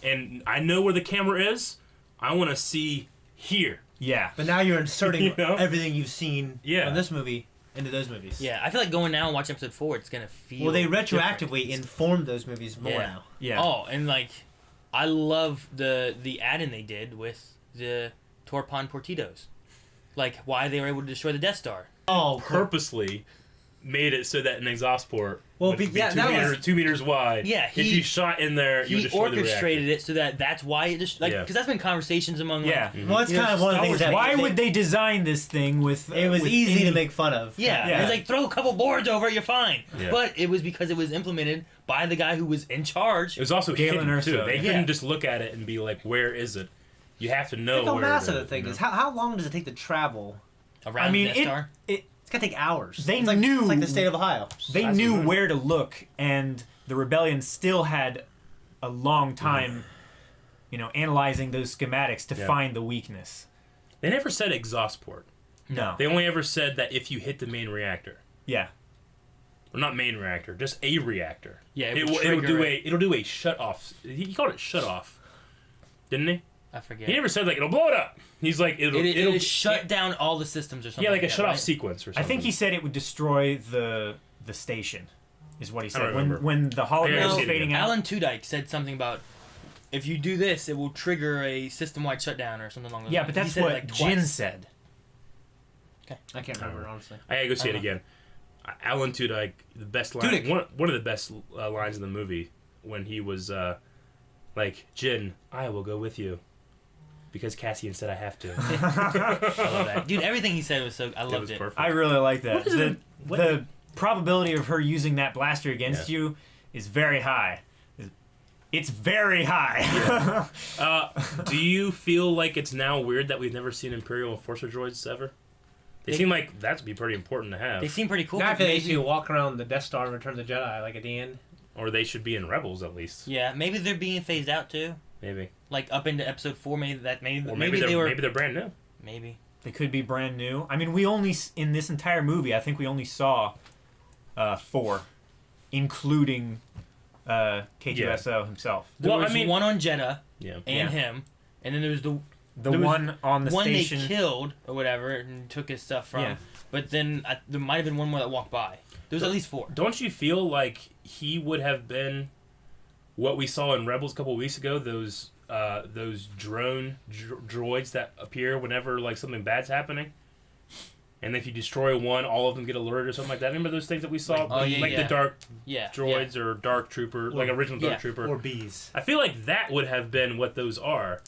and I know where the camera is. I want to see here. Yeah. But now you're inserting You know? everything you've seen Yeah. in this movie into those movies. Yeah, I feel like going now and watching episode 4, it's gonna feel. Well, they different. retroactively informed those movies more now. Yeah. Oh, and like, I love the add-in they did with the Torpon Portitos, like why they were able to destroy the Death Star. Oh, Purposely made it so that an exhaust port Well, would be yeah, that was- 2 meters wide. Yeah, if you shot in there, you would He destroy the reactor. orchestrated it so that's why it just like because that's been conversations among Yeah. like, Well, it's You know, kind of one of the Star things Wars- that Why would they design this thing with? It was with easy any- to make fun of. yeah, Yeah. it's like throw a couple boards over it, you're fine. Yeah. But it was because it was implemented by the guy who was in charge. It was also Galen hidden, too. Erso. They Yeah. couldn't just look at it and be like, where is it? You have to know Think how where massive it the thing you is. know? How long does it take to travel? Around I mean, the Death Star. It's gonna take hours. They it's like, knew- It's like the state of Ohio. They That's knew what- where to look, and the rebellion still had a long time, analyzing those schematics to Yeah. find the weakness. They never said exhaust port. No. They only ever said that if you hit the main reactor. Yeah. Well, not main reactor, just a reactor. Yeah, it It would will it'll trigger do it. it'll do a shut off. He called it shut off, didn't he? I forget. He never said like it'll blow it up. He's like it'll shut down all the systems or something. Yeah, like a that, shut off right? sequence or something. I think he said it would destroy the station, is what he I don't said. remember. When the hologram Yeah, was see it fading again. out. Alan Tudyk said something about if you do this, it will trigger a system-wide shutdown or something along those Yeah, lines. but He that's said it, what like, Jin twice. said. I can't remember honestly. I gotta go see it Uh-huh. again. Alan Tudyk, the best line, Tudyk. one of the best lines in the movie when he was like, Jin, I will go with you because Cassian said I have to. I love that, dude. Everything he said was so. I That loved was it. perfect. I really like that. What is it? The probability of her using that blaster against you is very high. It's very high. Do you feel like it's now weird that we've never seen Imperial and Force droids ever? They seem like that'd be pretty important to have. They seem pretty cool. Now I but feel like maybe, you walk around the Death Star and Return of the Jedi like at the end. Or they should be in Rebels at least. yeah, maybe they're being phased out too. Maybe. Like up into Episode 4, maybe Or maybe they're, they were maybe they're brand new. maybe. They could be brand new. I mean, we only in this entire movie, I think we only saw 4, including K2SO himself. There Well, I was mean- one on Jeddah Yeah. and him, and then there was the The there was one on the one station. they killed or whatever and took his stuff from. Yeah. But then there might have been one more that walked by. There was at least 4. Don't you feel like he would have been what we saw in Rebels a couple of weeks ago? Those drone droids that appear whenever like something bad's happening, and if you destroy one, all of them get alerted or something like that. Remember those things that we saw, Like- the dark Yeah. droids or dark trooper, like original dark trooper. Or bees. I feel like that would have been what those are,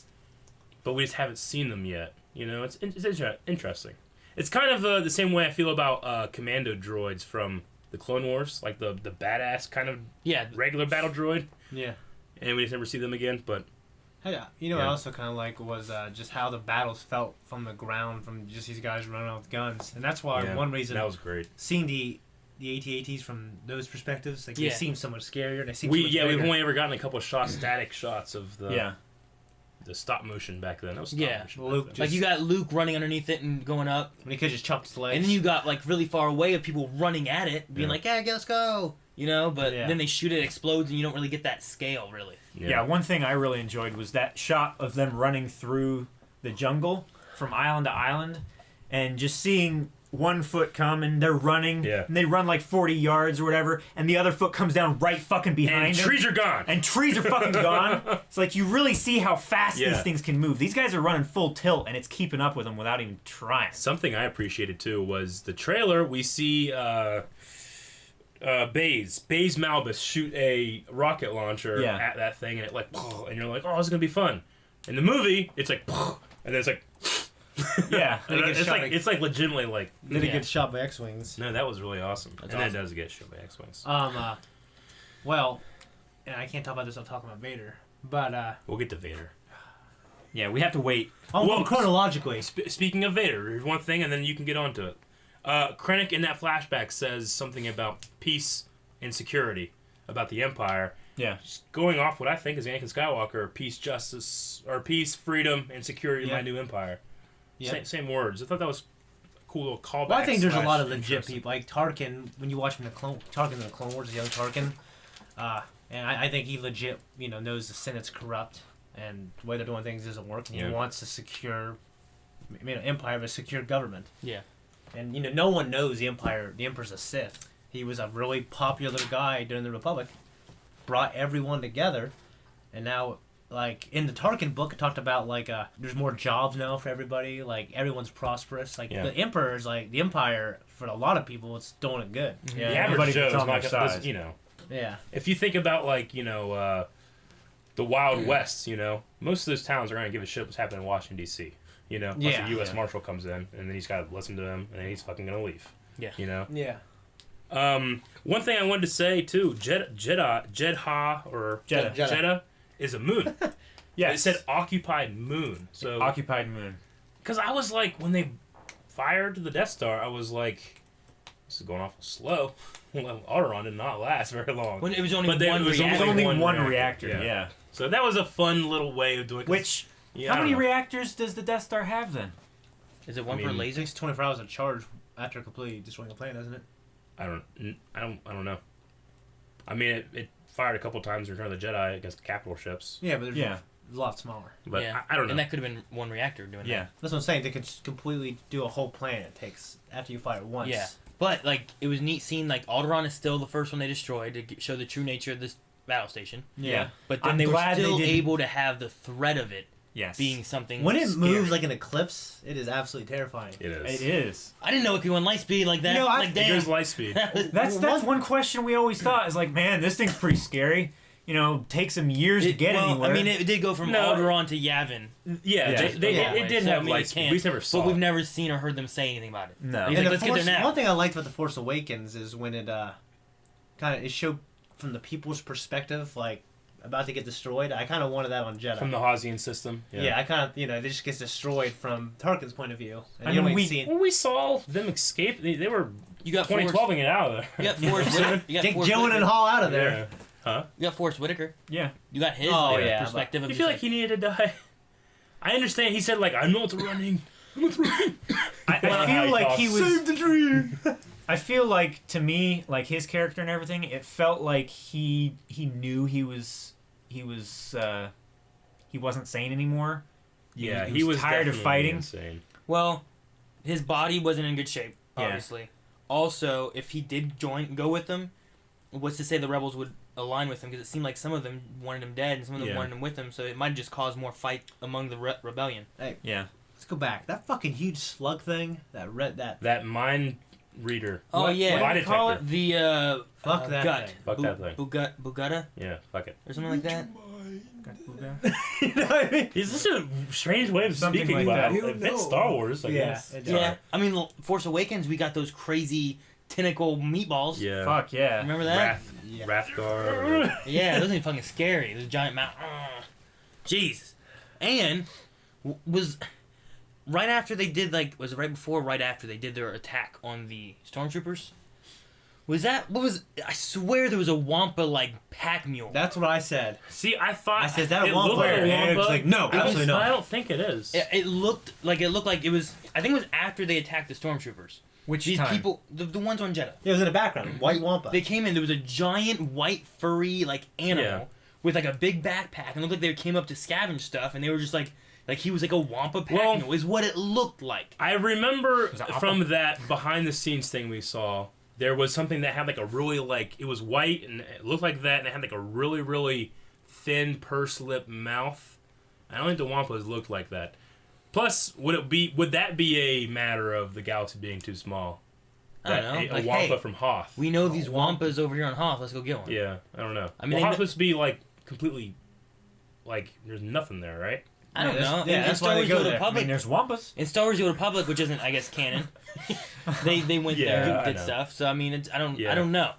but we just haven't seen them yet. You know, it's interesting. It's kind of the same way I feel about commando droids from the Clone Wars, like the badass kind of Yeah. regular battle droid, Yeah. and we just never see them again. But Hey, you know what I Yeah. also kind of like was just how the battles felt from the ground, from just these guys running out with guns. And that's why one reason that was great. seeing the AT-ATs from those perspectives, like Yeah. they seem so much scarier. They seem so We've much bigger. only ever gotten a couple of static shots of the Yeah. the stop motion back then. That was stop Yeah. motion. Luke back just- Like you got Luke running underneath it and going up, when he could just chop his legs. and then you got like really far away of people running at it, being Yeah. like, "Yeah, let's go," you know. But Yeah. then they shoot it, explodes, and you don't really get that scale, really. then. Yeah, one thing I really enjoyed was that shot of them running through the jungle from island to island and just seeing one foot come and they're running Yeah. and they run like 40 yards or whatever and the other foot comes down right fucking behind And them. trees are gone. And trees are fucking gone. It's like you really see how fast Yeah. these things can move. These guys are running full tilt and it's keeping up with them without even trying. Something I appreciated too was the trailer. We see Baze Malbus shoot a rocket launcher Yeah. at that thing, and it like, and you're like, oh, this is gonna be fun. In the movie, it's like, and then it's like, Yeah. Then it gets it's shot like legitimately like, Then he Yeah. gets shot by X-wings. no, that was really awesome. That's and awesome. that does get shot by X-wings. Well, and I can't talk about this without talking about Vader. But We'll get to Vader. Yeah, we have to wait. well, chronologically. Speaking of Vader, here's one thing, and then you can get onto it. Krennic in that flashback says something about peace and security, about the Empire. Yeah. Just going off what I think is Anakin Skywalker, peace, justice, or peace, freedom, and security in my new Empire. Yeah. Same words. I thought that was a cool little callback. Well, I think there's a lot of legit interesting. people, like Tarkin. When you watch from Tarkin in the Clone Wars, young Tarkin, and I think he legit, knows the Senate's corrupt and the way they're doing things isn't working. He wants a secure, Empire, a secure government. Yeah. And no one knows the Empire. The Emperor's a Sith. He was a really popular guy during the Republic. Brought everyone together, and now, like in the Tarkin book, it talked about like there's more jobs now for everybody. Like everyone's prosperous. Like the Emperor's like the Empire for a lot of people, it's doing it good. Yeah, The average everybody Joe's gets on not their gonna- side. Yeah. If you think about like the Wild West, most of those towns are gonna give a shit what's happening in Washington D.C. Plus Yeah. a U.S. Marshal comes in, and then he's got to listen to him, and then he's fucking gonna leave. Yeah. Yeah. One thing I wanted to say too, Jeddah is a moon. Yes. It said occupied moon. So Occupied moon. because I was like, when they fired the Death Star, I was like, this is going awful slow. Well, Alderaan did not last very long. When it was only But they- one it was There's reactor. only one one reactor, reactor. yeah. Yeah. So that was a fun little way of doing it. Which? Yeah, How I don't many know. reactors does the Death Star have then? Is it one I per mean, laser? Takes 24 hours to charge after completely destroying a plane, doesn't it? I don't know. I mean, it fired a couple times in Return of the Jedi against capital ships, Yeah, but there's Yeah. a lot smaller. but Yeah. I don't know. And that could have been one reactor doing Yeah. that. That's what I'm saying. They could just completely do a whole plane. It takes after you fire it once. Yeah. But, like, it was neat seeing, like, Alderaan is still the first one they destroyed to show the true nature of this battle station. Yeah. But then I'm they were glad they still didn't- able to have the threat of it Yes. being something When it scary. moves like an eclipse, it is absolutely terrifying. It is. It is. I didn't know it could go in light speed like that. You know, I- like, It damn. goes light speed. That's one question we always thought is like, man, this thing's pretty scary. Takes them years to get anywhere. I mean, it did go from No. Alderaan to Yavin. Yeah, Yeah. it did So, I have mean, light it speed. can't- We just never saw But we've it. never seen or heard them say anything about it. No. He's And like, the let's get there Force, now. one thing I liked about the Force Awakens is when it it showed from the people's perspective, like about to get destroyed. I kind of wanted that on Jedi. From the Hosian system. yeah, I kind of they just gets destroyed from Tarkin's point of view. And I you mean, only we- see When we saw them escape, they were You got 2012ing it out of there. You got Forrest Whitaker. You got Jake Forrest Gillen and Whitaker. Hall out of there. Yeah. Huh? You got Forrest Whitaker. Yeah. You got his Oh, like, yeah, perspective of You just feel like he needed to die? I understand. He said like, I'm not running. I feel like he was. Save the dream. I feel like to me, like his character and everything, it felt like he knew he wasn't sane anymore. Yeah, He was tired of definitely fighting. Insane. Well, his body wasn't in good shape, Yeah. obviously. Also, if he did go with them, what's to say the rebels would align with him? Because it seemed like some of them wanted him dead and some of them Yeah. wanted him with him, so it might have just caused more fight among the rebellion. Yeah. Let's go back. That fucking huge slug thing. That mind reader. Oh, What- yeah. Lie do you call detector. The, Fuck that gut. thing. Fuck that thing. Bugutta? Yeah, fuck it. Or something like that? You know what I mean? Is this a strange way of Something speaking like about that. it? It fits Star Wars, I Yeah, guess. it Yeah. I mean, Force Awakens, we got those crazy tentacle meatballs. Yeah. Fuck yeah. Remember that? Yeah. Wrathgar. Yeah, those are fucking scary. Those giant mouth. Jesus. And was right after they did was it right before or right after they did their attack on the stormtroopers? Was that I swear there was a Wampa pack mule. That's what I said. See, I thought I said, is that a it Wampa? looked like a And it was Wampa. like, no, It was- absolutely not. I don't think it is. It looked like it was. I think it was after they attacked the stormtroopers. Which These time? people, the ones on Jeddah, It was in the background. White Wampa. they came in. There was a giant white furry animal Yeah. with a big backpack, and it looked like they came up to scavenge stuff, and they were just like he was a Wampa pack Well- mule, is what it looked like. I remember it from that behind the scenes thing we saw, there was something that had a really it was white and it looked like that, and it had a really, really thin purse lip mouth. I don't think the Wampas looked like that. Plus, would that be a matter of the galaxy being too small? I don't know. A Wampa hey, from Hoth. we know these Wampas over here on Hoth. Let's go get one. Yeah, I don't know. I mean, Hoth they- supposed to be completely there's nothing there, right? I don't Yeah, know. that's- yeah, in that's Star why they Wars: go The there. I Republic, mean, there's Wampas. in Star Wars: The Republic, which isn't, I guess, canon, they went Yeah, there I and did know. stuff. So I mean, I don't Yeah. know.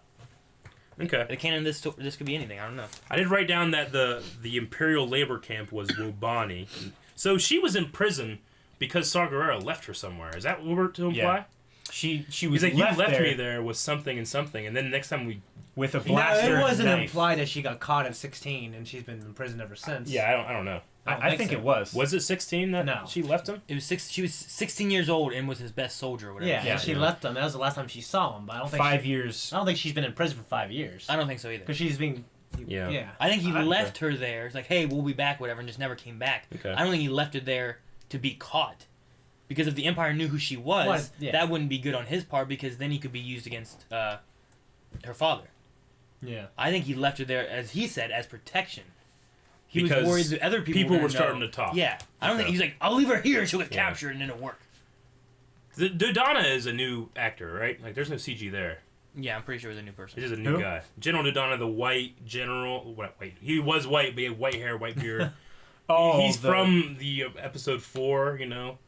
Okay. The canon of this could be anything. I don't know. I did write down that the Imperial labor camp was Wobani. So she was in prison because Saw Gerrera left her somewhere. Is that what we're to imply? Yeah. She was He's like, left you left there me there with something and something, and then next time we... with a No, blaster. it wasn't and a knife. implied that she got caught at 16 and she's been in prison ever since. Yeah, I don't know. I think so. it was. Was it 16 that No. she left him? It was She was 16 years old and was his best soldier or whatever. Yeah, Yeah, and she yeah. left him. That was the last time she saw him. But I don't think 5 years. I don't think she's been in prison for 5 years. I don't think so either. Because she's been. Yeah. Yeah. I think he I- left her there. It's like, hey, we'll be back, whatever, and just never came back. Okay. I don't think he left her there to be caught. Because if the Empire knew who she was, Well, yeah. that wouldn't be good on his part because then he could be used against her father. Yeah. I think he left her there, as he said, as protection. He Because was worried that other people were gonna starting know. to talk. Yeah. I don't Okay. think he's like, I'll leave her here and she'll get Yeah. captured and then it'll work. Dodonna is a new actor, right? Like, there's no CG there. Yeah, I'm pretty sure it was a new person. He's just a new Who? guy. General Dodonna, the white general... Wait. He was white, but he had white hair, white beard. He's from the episode 4, you know.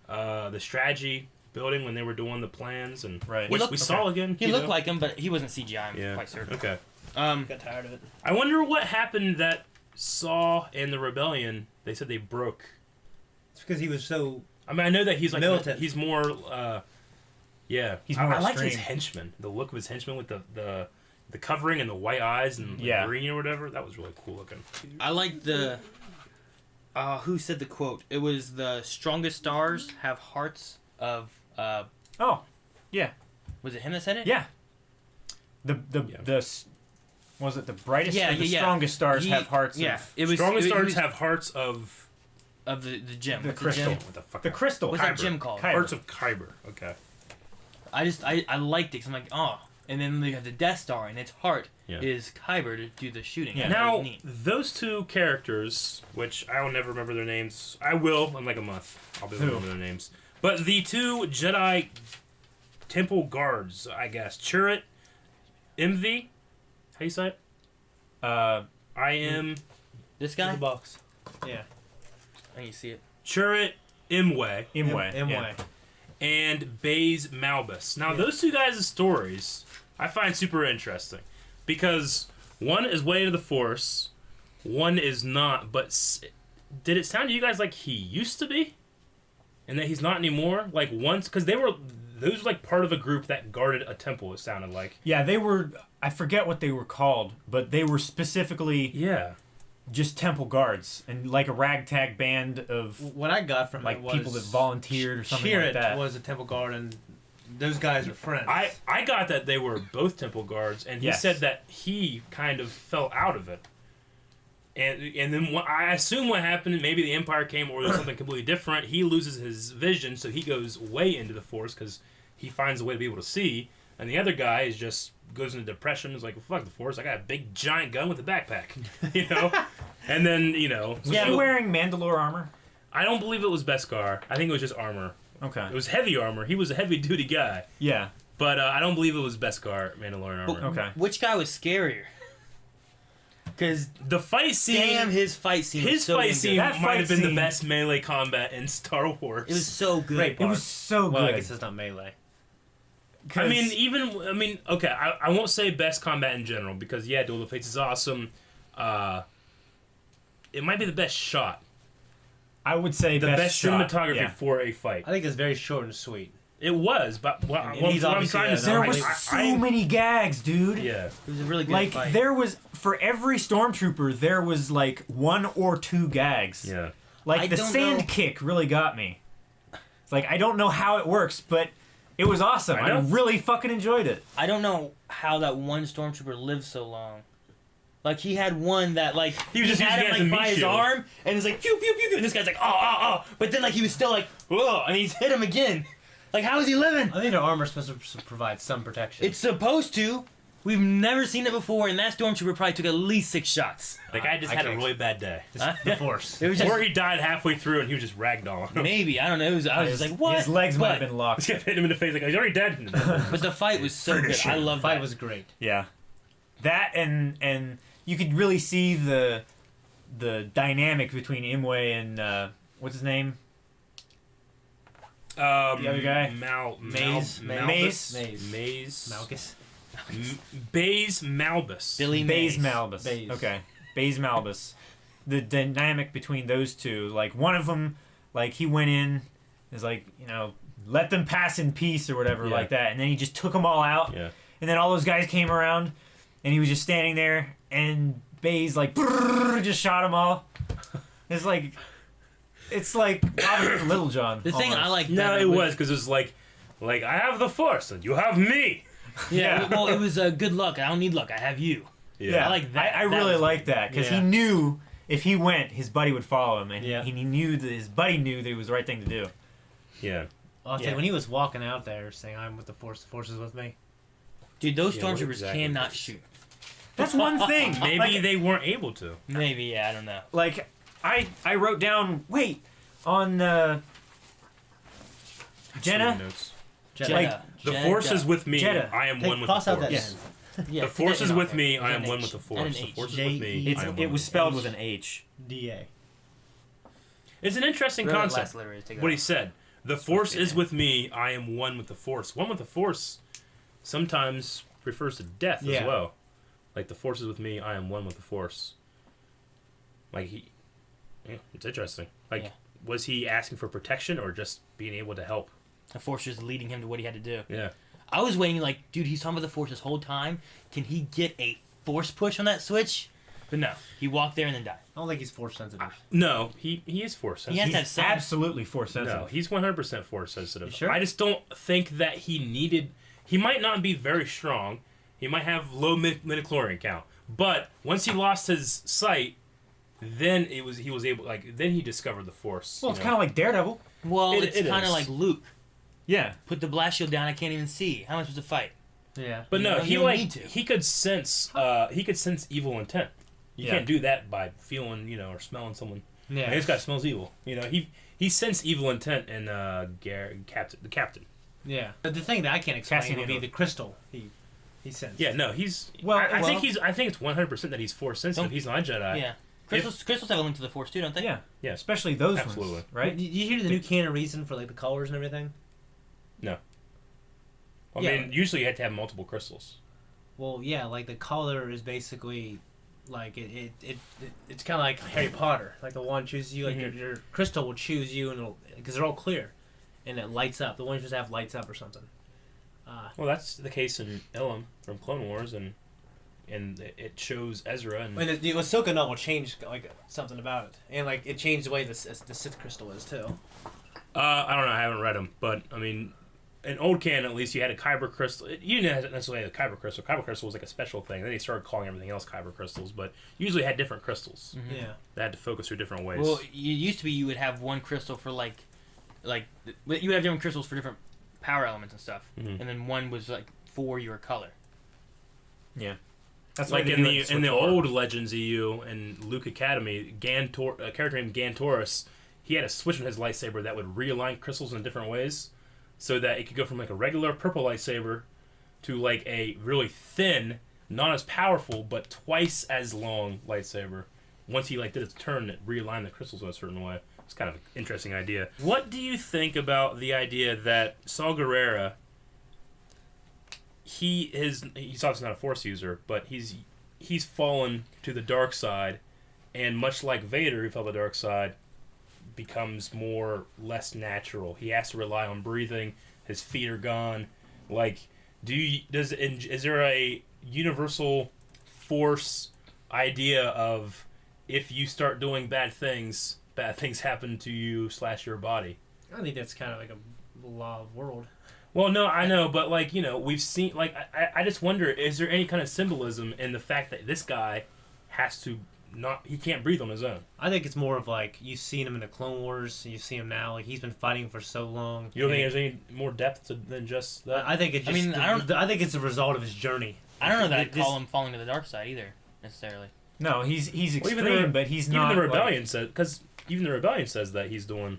The strategy building when they were doing the plans. And Right. which He looked- we saw again. He you looked know? like him, but he wasn't CGI, I'm Yeah. quite certain. Okay. Got tired of it. I wonder what happened that Saw and the Rebellion, they said they broke. It's because he was so. I mean, I know that he's like Militant. he's more, yeah. He's more I like his extreme. henchman. The look of his henchman with the covering and the white eyes and Yeah. the green or whatever. That was really cool looking. I like the. Who said the quote? It was the strongest stars have hearts of. Oh, yeah, Was it him that said it? yeah. The Yeah. was it the brightest Yeah, or the yeah, yeah. strongest stars He- have hearts Yeah, of it was Strongest it stars was have hearts of of the gem. the What's crystal. gem? what the fuck? the crystal. What's that Kyber. gem called? Kyber. Hearts of Kyber. Okay. I liked it 'cause I'm like, oh, and then you have the Death Star and its heart Yeah. is Kyber to do the shooting. Yeah. That's Now really neat. those two characters, which I will never remember their names. I will in like a month. I'll be able to Who? remember their names. But the two Jedi temple guards, I guess, Chirrut, MV. How you say it? I am This guy, The box. Yeah. I can see it. Chirrut Imwe Imwe. Imwe. Yeah. and Baze Malbus. Now, those two guys' stories I find super interesting because one is way into the Force, one is not. But did it sound to you guys like he used to be, and that he's not anymore? Like once, because those were like part of a group that guarded a temple. It sounded like. Yeah, they were. I forget what they were called, but they were specifically Yeah. just temple guards and like a ragtag band of What I got from like it was people that volunteered or something Chirrut like that. was a temple guard, and those guys are friends. I got that they were both temple guards, and he Yes. said that he kind of fell out of it. And then I assume what happened, maybe the Empire came or there's something completely different. He loses his vision, so he goes way into the Force because he finds a way to be able to see. And the other guy is just goes into depression. Is like, well, fuck the Force. I got a big giant gun with a backpack, you know. And then Was so he wearing Mandalore armor? I don't believe it was Beskar. I think it was just armor. Okay. It was heavy armor. He was a heavy duty guy, Yeah. but I don't believe it was Beskar Mandalorian armor. Okay. Which guy was scarier? Because The fight scene. damn, his fight scene. was His so fight damn scene good. That might fight have been the scene- best melee combat in Star Wars. It was so good. Great It was so well, I good. guess it's not melee. I mean, okay, I won't say best combat in general because yeah, Duel of the Fates is awesome. It might be the best shot, I would say the best shot. cinematography Yeah. for a fight. I think it's very short and sweet. It was, but what And I'm he's trying obviously to a- say, There I- was so many gags, dude. yeah. It was a really good Like fight. there was for every stormtrooper there was like 1 or 2 gags. Yeah. Like I the don't sand know. kick really got me. It's like I don't know how it works, but it was awesome. I I know. really fucking enjoyed it. I don't know how that one stormtrooper lived so long. Like he had one that like He was just had using it as him a like by meat his shield. arm and it's like pew pew pew pew and this guy's like oh but then like he was still like whoa and he's hit him again. Like how is he living? I think their armor is supposed to provide some protection. It's supposed to. We've never seen it before, and that stormtrooper probably took at least 6 shots. The guy just I had a can't- really bad day. the Force. It was just Or he died halfway through and he was just ragdolling. maybe I don't know. I was His, just like what? his legs might have But- been Just locked. kept hitting him in the face like he's already dead. But the fight was so good. Finish I him. love The fight that. was great. Yeah. That and you could really see the dynamic between Imwe and what's his name? The other guy? Maze. Malbus. Maze. Maze. Malchus. Baze Malbus. Billy Baze Mays. Malbus. Baze. Okay, Baze Malbus. The dynamic between those two, like one of them, like he went in, is like, let them pass in peace or whatever, Yeah. like that, and then he just took them all out, Yeah. and then all those guys came around, and he was just standing there, and Baze like just shot them all. It's like Robert Little John. The thing I almost. like No, better it was- was because it was like I have the Force and you have me. Yeah, well, it was good luck. I don't need luck. I have you. Yeah, I like that. I That really was- like that because he Yeah. knew if he went, his buddy would follow him, and Yeah. he knew that his buddy knew that it was the right thing to do. Yeah. I'll tell you, when he was walking out there saying, "I'm with the Force is with me." Dude, those Yeah, what stormtroopers exactly cannot was- shoot. That's one thing. Maybe Like- they weren't able to. Maybe, yeah, I don't know. Like I wrote down on Jenna. Notes. Jedi. Like, The Jeddah. Force is with me. Jeddah. I am one with Cross the out that Force. N. Yeah, The Force is N with off me. it. I And am an one H. with the And Force. an The H. Force is with me. It's, I am one it with was the spelled Force. with an H. DA. It's an interesting Whatever that concept. last letter is, take it What he off. said. The Force is with me. I am one with the Force. One with the Force sometimes refers to death Yeah. as well. Like the Force is with me. I am one with the Force. Like it's interesting. Like, Yeah. was he asking for protection or just being able to help? The Force just leading him to what he had to do. Yeah. I was waiting, like, dude, he's talking about the Force this whole time. Can he get a Force push on that switch? But no, he walked there and then died. I don't think he's Force sensitive. No, he is Force He sensitive. has to have He's some. absolutely Force sensitive. No, he's 100% Force sensitive. You sure? I just don't think that he needed. He might not be very strong. He might have low midichlorian count. But once he lost his sight, then he was able. Then he discovered the Force. Well, it's kind of like Daredevil. Well, It- it's it kind of is. like Luke. Yeah. Put the blast shield down, I can't even see. How am I supposed to fight? Yeah. But no, You don't need to. he could sense evil intent. You Yeah. can't do that by feeling or smelling someone. Yeah. Like, this guy smells evil. He sensed evil intent in the captain. Yeah. But the thing that I can't explain Cassian would be Andor. the crystal. He sensed. Yeah, no, he's. Well, I think well- I think it's 100% that he's Force sensitive. Don't- He's not a Jedi. Yeah. Crystals have a link to the Force too, don't they? Yeah. Yeah. Especially those Absolutely. ones, right? Did you hear the new canon reason for like the colors and everything? I Yeah. mean, usually you have to have multiple crystals. Well, yeah, like the color is basically like it's kind of like Harry Potter. Like the wand chooses you, like Mhm. your crystal will choose you, and because they're all clear, and it lights up. The ones just have lights up or something. Well, that's the case in Ilum from Clone Wars, and it shows Ezra and. And the Ahsoka novel changed like something about it, and like it changed the way the Sith crystal is too. I don't know. I haven't read them, but I mean, in old canon at least, you had a Kyber crystal. You didn't necessarily have a Kyber crystal. Kyber crystal was like a special thing. Then they started calling everything else Kyber crystals, but usually had different crystals. Mhm. Yeah. They had to focus through different ways. Well, it used to be you would have one crystal for like you would have different crystals for different power elements and stuff, Mhm. and then one was like for your color. Yeah. That's like why they in do the it in the Switch old Legends EU and Luke Academy, a character named Gantoris, he had a switch in his lightsaber that would realign crystals in different ways, so that it could go from like a regular purple lightsaber to like a really thin, not as powerful but twice as long lightsaber. Once he like did its turn, it realigned the crystals in a certain way. It's kind of an interesting idea. What do you think about the idea that Saw Gerrera? He's obviously not a Force user, but he's fallen to the dark side, and much like Vader, who fell to the dark side, becomes less natural. He has to rely on breathing. His feet are gone. Like, is there a universal Force idea of if you start doing bad things happen to you / your body? I think that's kind of like a law of world. Well, no, I know, but like, we've seen, like, I just wonder, is there any kind of symbolism in the fact that this guy has to he can't breathe on his own? I think it's more of like you've seen him in the Clone Wars, you see him now, like he's been fighting for so long. You don't think there's any more depth than just that? I think it just. I think it's a result of his journey. I don't know that I'd This- call him falling to the dark side either necessarily. No, he's Well, extreme, but he's not. Even the like- rebellion even the rebellion says that he's doing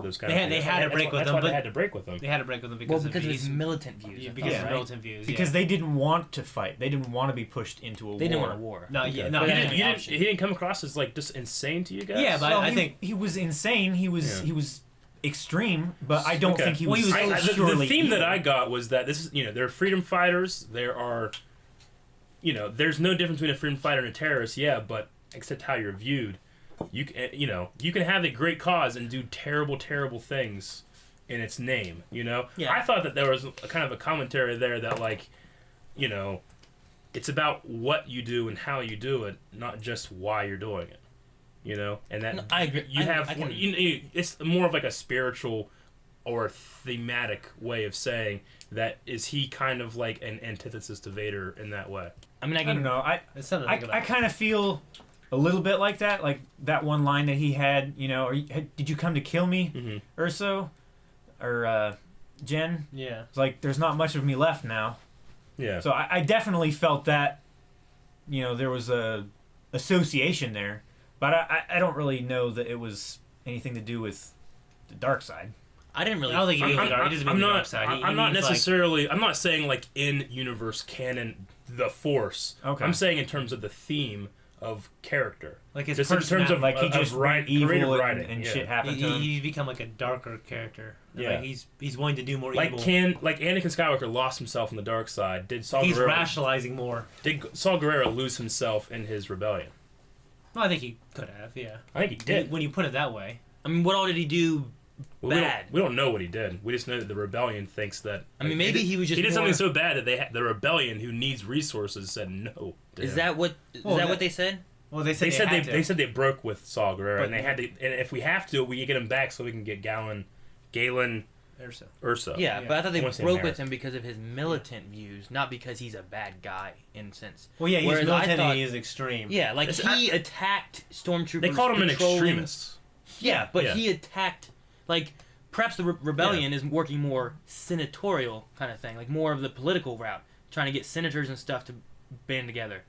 those kind They of had- things. they had to break with that's him, why they but- had to break with him. They had to break with him Well, because because of his his militant views. I because thought, of right? militant views. Because yeah. they didn't want to fight. They didn't want to be pushed into a They war. didn't want a war. No, Okay. yeah, no, But yeah. yeah. he didn't come across as like just insane to you guys. Yeah, but Well, I he, think he was insane. He was Yeah. he was extreme, but I don't think he was. The theme that I got was that this is, they're freedom fighters. There are, there's no difference between a freedom fighter and a terrorist. Yeah, but except how you're viewed. You can have a great cause and do terrible, terrible things in its name. Yeah. I thought that there was kind of a commentary there that it's about what you do and how you do it, not just why you're doing it. And that I agree. It's more of like a spiritual or thematic way of saying that is he kind of like an antithesis to Vader in that way. I don't know. I kind of feel a little bit like that. Like that one line that he had. Did you come to kill me, Urso, or Jen? Yeah. It's like there's not much of me left now. Yeah. So I definitely felt that. There was a association there. But I don't really know that it was anything to do with the dark side. I didn't really. I don't think he doesn't mean the dark side. I'm not necessarily. I'm not saying like in universe canon the Force. Okay. I'm saying in terms of the theme of character. Like his just in terms of like he just write evil writing and shit happened to him. He's become like a darker character. Yeah. Like he's willing to do more like evil. Like Anakin Skywalker lost himself in the dark side. He's rationalizing more. Did Saw Gerrera lose himself in his rebellion? Well, I think he could have, yeah. I think he did. When you put it that way. I mean, what all did he do bad? We don't know what he did. We just know that the rebellion thinks that... I mean, maybe he was just He did something so bad that the rebellion, who needs resources, said no. Is that what they said? Well, they said they broke with Saw Gerrera, and they had to... And if we have to, we can get him back so we can get Galen... Urso. Yeah, but I thought they broke with him because of his militant views, not because he's a bad guy, in a sense. Well, yeah, he's militant and he is extreme. Yeah, like he attacked Stormtroopers. They called him an extremist. Yeah, but he attacked... Like, perhaps the rebellion is working more senatorial kind of thing, like more of the political route, trying to get senators and stuff to band together.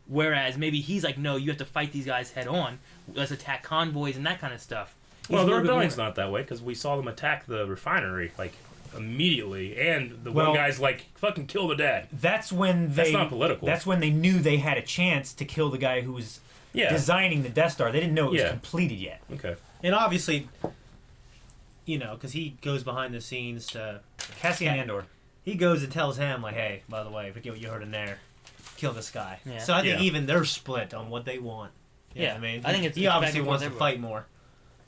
Whereas maybe he's like, no, you have to fight these guys head on. Let's attack convoys and that kind of stuff. Well, the rebellion's not that way, because we saw them attack the refinery, like, immediately, and one guy's like, fucking kill the dad. That's not political. That's when they knew they had a chance to kill the guy who was designing the Death Star. They didn't know it was completed yet. Okay. And obviously, because he goes behind the scenes to... Cassian Andor. He goes and tells him, like, hey, by the way, forget what you heard in there. Kill this guy. Yeah. So I think even they're split on what they want. Yeah. I mean, I think he obviously wants to fight more.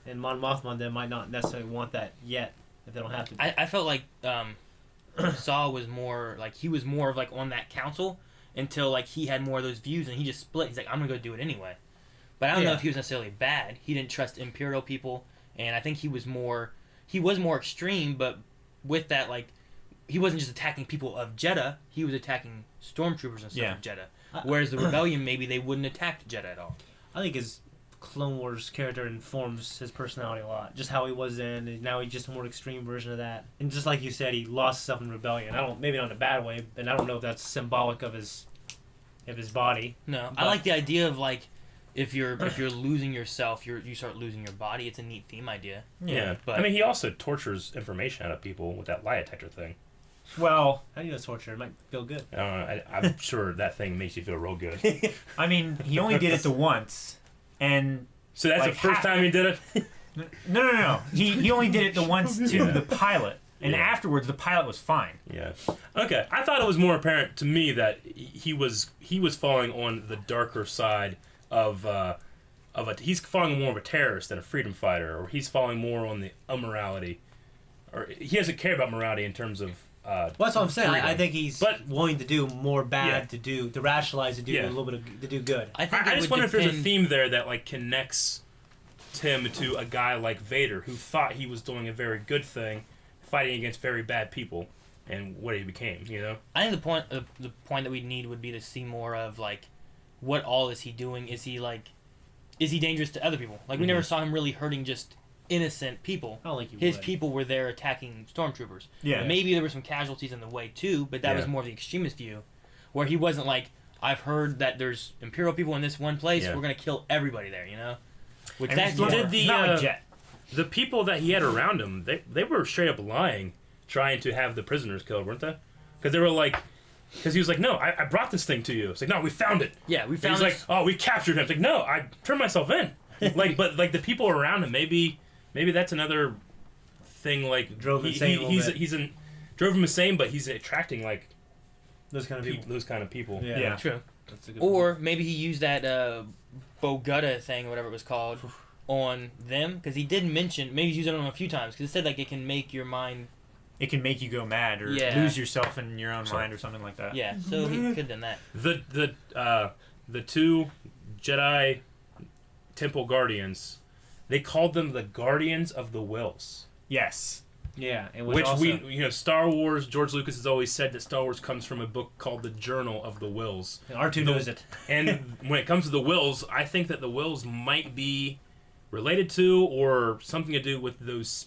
And Mon Mothma then might not necessarily want that yet, if they don't have to. I felt like Saw was more like he was more of like on that council until like he had more of those views and he just split. He's like, I'm gonna go do it anyway. But I don't know if he was necessarily bad. He didn't trust Imperial people, and I think he was more extreme. But with that, like, he wasn't just attacking people of Jeddah. He was attacking stormtroopers and stuff of Jeddah. Whereas the rebellion, maybe they wouldn't attack Jeddah at all. I think his Clone Wars character informs his personality a lot. Just how he was then, and now he's just a more extreme version of that. And just like you said, he lost himself in rebellion. Maybe not in a bad way, and I don't know if that's symbolic of his body. No, I like the idea of like if you're losing yourself, you start losing your body. It's a neat theme idea. Yeah, but I mean, he also tortures information out of people with that lie detector thing. Well, how do you know torture? It might feel good. I don't know. I'm sure that thing makes you feel real good. I mean, he only did it the once. And so that's the first time he did it? No. He only did it the once to the pilot, and afterwards the pilot was fine. Yeah. Okay. I thought it was more apparent to me that he was falling on the darker side of he's falling more of a terrorist than a freedom fighter, or he's falling more on the immorality, or he doesn't care about morality in terms of. Well, that's what I'm saying. I think he's willing to do more bad to rationalize, to do a little bit to do good. I just wonder if there's a theme there that like connects Tim to a guy like Vader, who thought he was doing a very good thing, fighting against very bad people, and what he became. I think the point that we need would be to see more of like, what all is he doing? Is he dangerous to other people? Like we never saw him really hurting just innocent people. I don't think his people were there attacking stormtroopers. Yeah. Maybe there were some casualties in the way too, but that was more of the extremist view, where he wasn't like, I've heard that there's Imperial people in this one place. We're gonna kill everybody there. Which that's the people that he had around him. They were straight up lying, trying to have the prisoners killed, weren't they? Because they were like. Because he was like, no, I brought this thing to you. It's like, no, we found it. Yeah, we found it. He's like, oh, we captured him. It's like, no, I turned myself in. But the people around him, maybe that's another thing like Drove insane a little bit. drove him insane, but he's attracting like Those kind of people. those kind of people. Yeah. True. That's a good Or maybe he used that Bogutta thing, whatever it was called, on them, because he did mention, maybe he's used it on them a few times, because it said like it can make your mind. It can make you go mad or Yeah. lose yourself in your own mind or something like that. Yeah, so he could have done that. The two Jedi Temple Guardians, they called them the Guardians of the Wills. Yes. Yeah, it Which also, Star Wars, George Lucas has always said that Star Wars comes from a book called The Journal of the Wills. and R2 knows it. And when it comes to the Wills, I think that the Wills might be related to or something to do with those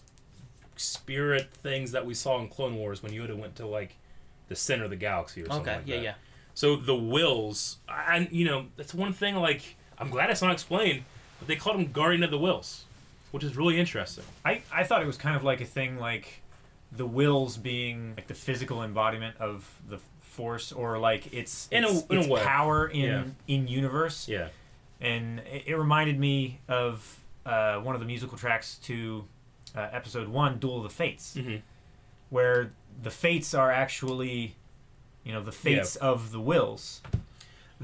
spirit things that we saw in Clone Wars when Yoda went to like the center of the galaxy or something Okay, like yeah, that. yeah. So the Wills, and that's one thing. Like, I'm glad it's not explained, but they called him Guardian of the Wills, which is really interesting. I thought it was kind of like a thing like the wills being like the physical embodiment of the Force, or like its In a way. power Yeah. in universe. Yeah. And it reminded me of one of the musical tracks to Episode 1, Duel of the Fates, Mm-hmm. where the Fates are actually, the fates of the wills.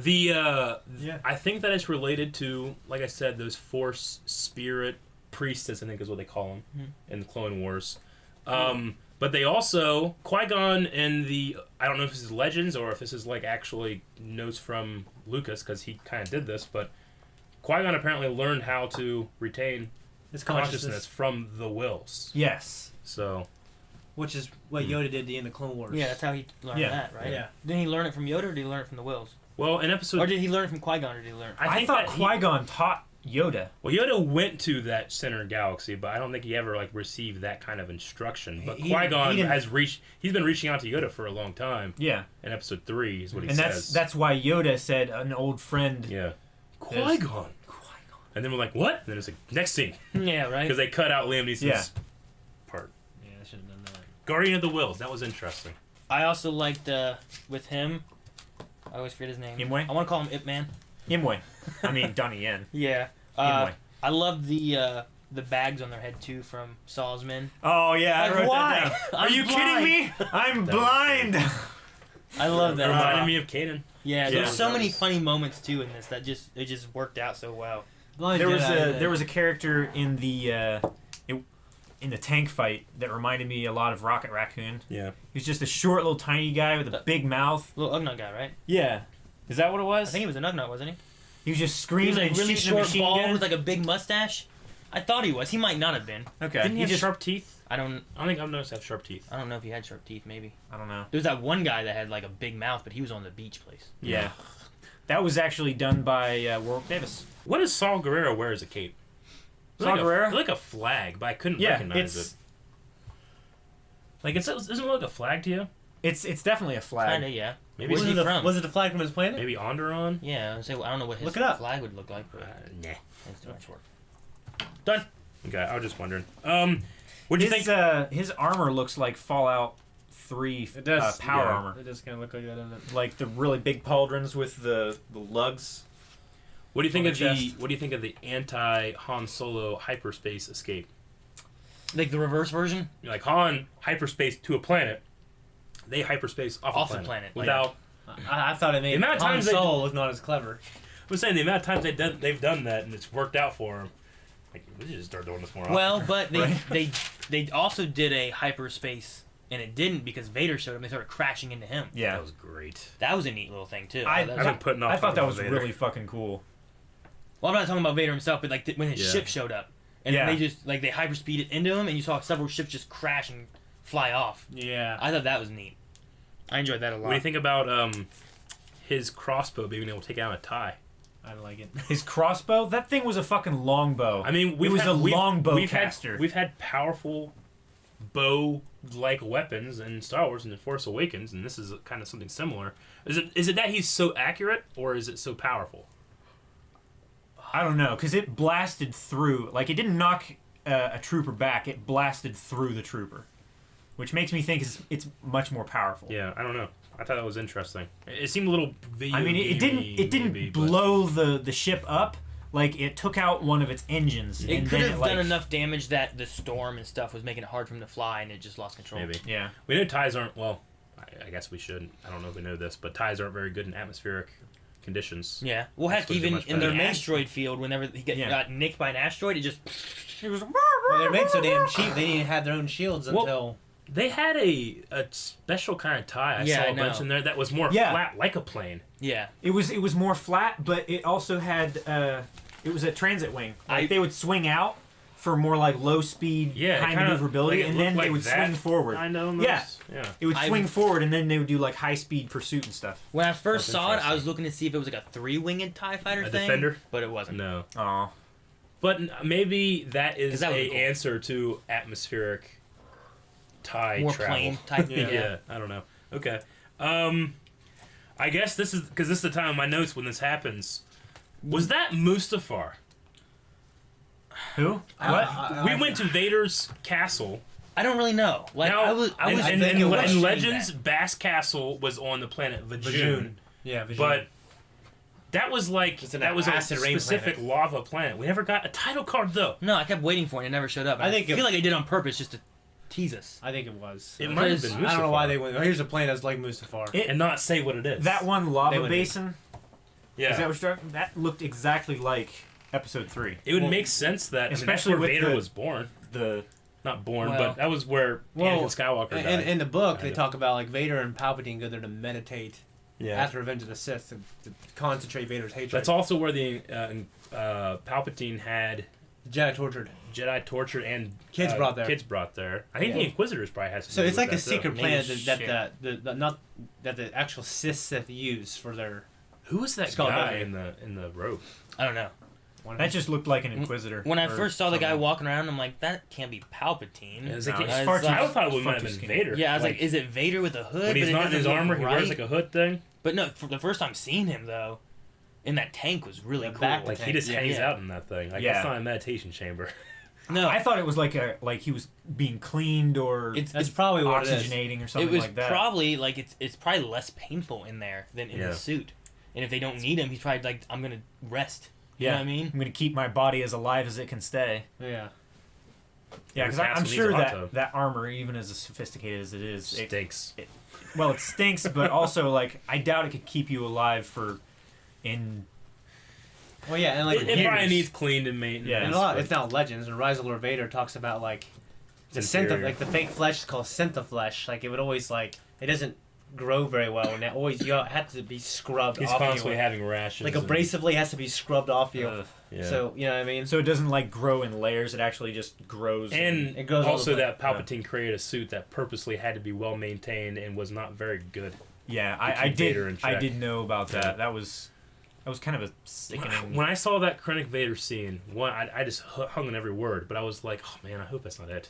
I think that it's related to, like I said, those Force spirit priestess, I think is what they call them in the Clone Wars. But they also, Qui-Gon in I don't know if this is Legends or if this is like actually notes from Lucas, because he kind of did this, but Qui-Gon apparently learned how to retain It's consciousness from the wills. Yes. So, which is what Yoda did in the Clone Wars. Yeah, that's how he learned Yeah. that, right? Yeah. Didn't he learn it from Yoda, or did he learn it from the Wills? well, in episode... Or did he learn it from Qui-Gon, or did he learn it? I think thought that Qui-Gon taught Yoda. Well, Yoda went to that center galaxy, but I don't think he ever like received that kind of instruction. But He Qui-Gon didn't- has reached. He's been reaching out to Yoda for a long time. Yeah. In episode 3 is what he And says. that's why Yoda said an old friend. yeah. Qui-Gon. And then we're like, what? And then it's like next scene Yeah, right? because they cut out Liam Neeson's Yeah. part. Yeah, I should have done that. Guardian of the Wills. That was interesting. I also liked, with him, I always forget his name. Imwe? I want to call him Ip Man. Imwe. I mean, Donnie Yen. Yeah. Imwe. I love the bags on their head, too, from Saul's men. Oh, yeah, I Like, wrote why? that down. Are I'm you blind. kidding me? I'm That was blind. I love It that. reminded me of Kanan. Yeah, Yeah. there's so many That was- funny moments, too, in this that it just worked out so well. There was a character in the tank fight that reminded me a lot of Rocket Raccoon. Yeah. He was just a short little tiny guy with a big mouth. Little Ugnaught guy, right? Yeah. Is that what it was? I think he was an Ugnaught, wasn't he? He was just He screaming was like and really shooting a short, machine bald, gun. with like a big mustache. I thought he was. He might not have been. Okay. Didn't he have just sharp teeth? I don't I don't think I've noticed have sharp teeth. I don't know if he had sharp teeth. Maybe I don't know. there was that one guy that had like a big mouth, but he was on the beach place. Yeah. That was actually done by Warwick Davis. What does Saul Gerrera wear as a cape? Saul Gerrera? Like a flag, but I couldn't Yeah, recognize it's it. Like doesn't it look like a flag to you? it's definitely a flag. Kinda, yeah. Maybe Where's it's he from? Was it the flag from his planet? maybe Onderon. Yeah, I don't know what his Look it up. flag would look like, but Nah. that's too much work. Done. Okay, I was just wondering. What do you His think? his armor looks like Fallout 3 It does. power yeah. armor. It does kind of look like that, doesn't it? Like the really big pauldrons with the lugs. What do you think on of the the? chest. What do you think of the anti Han Solo hyperspace escape? Like the reverse version? Like Han hyperspace to a planet, they hyperspace off Off a the planet, without. I thought it made The amount of Han times they- Solo look not as clever. I was saying the amount of times they've done that and it's worked out for them. Like we should just start doing this more often. Well, but Right. they also did a hyperspace, and it didn't because Vader showed up and they started crashing into him. Yeah. that was great. That was a neat little thing too. I- That I've was- been putting off. I thought that talking was about Vader. really fucking cool. well, I'm not talking about Vader himself, but like when his Yeah. ship showed up, and Yeah. they just like they hyperspeeded into him, and you saw several ships just crash and fly off. Yeah. I thought that was neat. I enjoyed that a lot. What do you think about his crossbow being able to take out a tie? I like it. His crossbow, that thing was a fucking longbow. I mean, it was a longbow we've caster. We've had powerful bow-like weapons in Star Wars and in Force Awakens, and this is kind of something similar. Is it that he's so accurate, or is it so powerful? I don't know, because it blasted through. Like, it didn't knock a trooper back. It blasted through the trooper, which makes me think it's much more powerful. Yeah, I don't know. I thought that was interesting. It seemed a little video I mean, it gamey, didn't maybe, but- blow the ship up, like it took out one of its engines. It and could then have it, done enough damage that the storm and stuff was making it hard for him to fly, and it just lost control. Maybe. Yeah. We know TIEs aren't, well, I guess we should. I don't know if we know this, but TIEs aren't very good in atmospheric conditions. Yeah. Well, heck, That's even much in their better. asteroid field, whenever he got nicked by an asteroid, it was. Well, they're made so damn cheap. They didn't have their own shields Well, until. They had a special kind of tie. I Yeah, saw I a bunch know. in there that was more Yeah. flat, like a plane. Yeah. It was more flat, but it also had it was a transit wing. Like they would swing out for more like low speed, Yeah, high it kinda- maneuverability, like, it and then looked they like would that. swing forward. I know. Yeah. Yeah. It would I- swing forward, and then they would do like high speed pursuit and stuff. When I first That's saw it, I interesting. was looking to see if it was like a 3-winged TIE fighter A thing. Defender? But it wasn't. No. Oh, But maybe that is 'Cause that would a be cool. answer to atmospheric tie More travel. plane type. Yeah. I don't know. Okay. I guess this is because this is the time in my notes when this happens. Was that Mustafar? who? What? We went to Vader's castle. I don't really know. Like Now, I was in think it was in shooting Legends, Bass Castle was on the planet Vajun, Yeah, but that was like It's an that was a acid rain specific planet. lava planet. We never got a title card though. No, I kept waiting for it and it never showed up. I think I feel it- like they did on purpose just to tease us. I think it was. It might have Because been Mustafar. I don't know why they went. Oh, here's a planet that's like Mustafar. and not say what it is. That one They lava would- basin. yeah. Is that what you're talking? That looked exactly like Episode 3. It would Well, make sense that especially that's where with Vader the- was born. The Not born, Well- but that was where Well, Anakin Skywalker died. in the book, they Kind of. talk about like Vader and Palpatine go there to meditate yeah. after Revenge of the Sith to concentrate Vader's hatred. That's also where the Palpatine had Jedi tortured. Jedi tortured and Kids brought there. Kids brought there. I think Yeah. the Inquisitors probably has. So it's like a a secret Maybe planet shit. that the actual Sith use for their. Who was that Skull guy Valley. in the robe? I don't know. that just looked like an Inquisitor. When I or first saw the guy something. walking around, I'm like, that can't be Palpatine. It was No, like, it's I far was too- like- I thought it far might have too been skinny. Vader. Yeah, I was like, is it Vader with a hood? when he's But it not in his doesn't look armor, he right. wears like a hood thing. But no, for the first time seeing him though, in that tank was really The cool. back Like tank. he just Yeah. hangs Yeah. out in that thing. Like Yeah. it's not a meditation chamber. no, I thought it was like he was being cleaned or That's probably what it is. oxygenating or it something was like that. probably like it's probably less painful in there than in Yeah. the suit. And if they don't need him, he's probably like, I'm gonna rest. You Yeah. know what I mean? I'm gonna keep my body as alive as it can stay. Yeah. Yeah, The because I'm castle needs sure a hot that tub. that armor, even as sophisticated as it is, Stinks. well, it stinks, but also like I doubt it could keep you alive for in. Well, yeah, and like It probably years. needs cleaned and maintenance. Yeah. And a lot. but- It's now Legends, and Rise of Lord Vader talks about like the It's scent of inferior. like the fake flesh is called scent of flesh. Like it would always like it doesn't grow very well, and that always you have to be scrubbed He's off constantly you. having rashes. Like and- abrasively has to be scrubbed off you. Yeah. So you know what I mean. So it doesn't like grow in layers; it actually just grows. And It goes all also the way- that Palpatine created a suit that purposely had to be well maintained and was not very good. yeah, to I keep Vader in did. I check. did know about that. Yeah. That was kind of a sickening. When I saw that Krennic Vader scene, I just hung on every word, but I was like, oh man, I hope that's not it.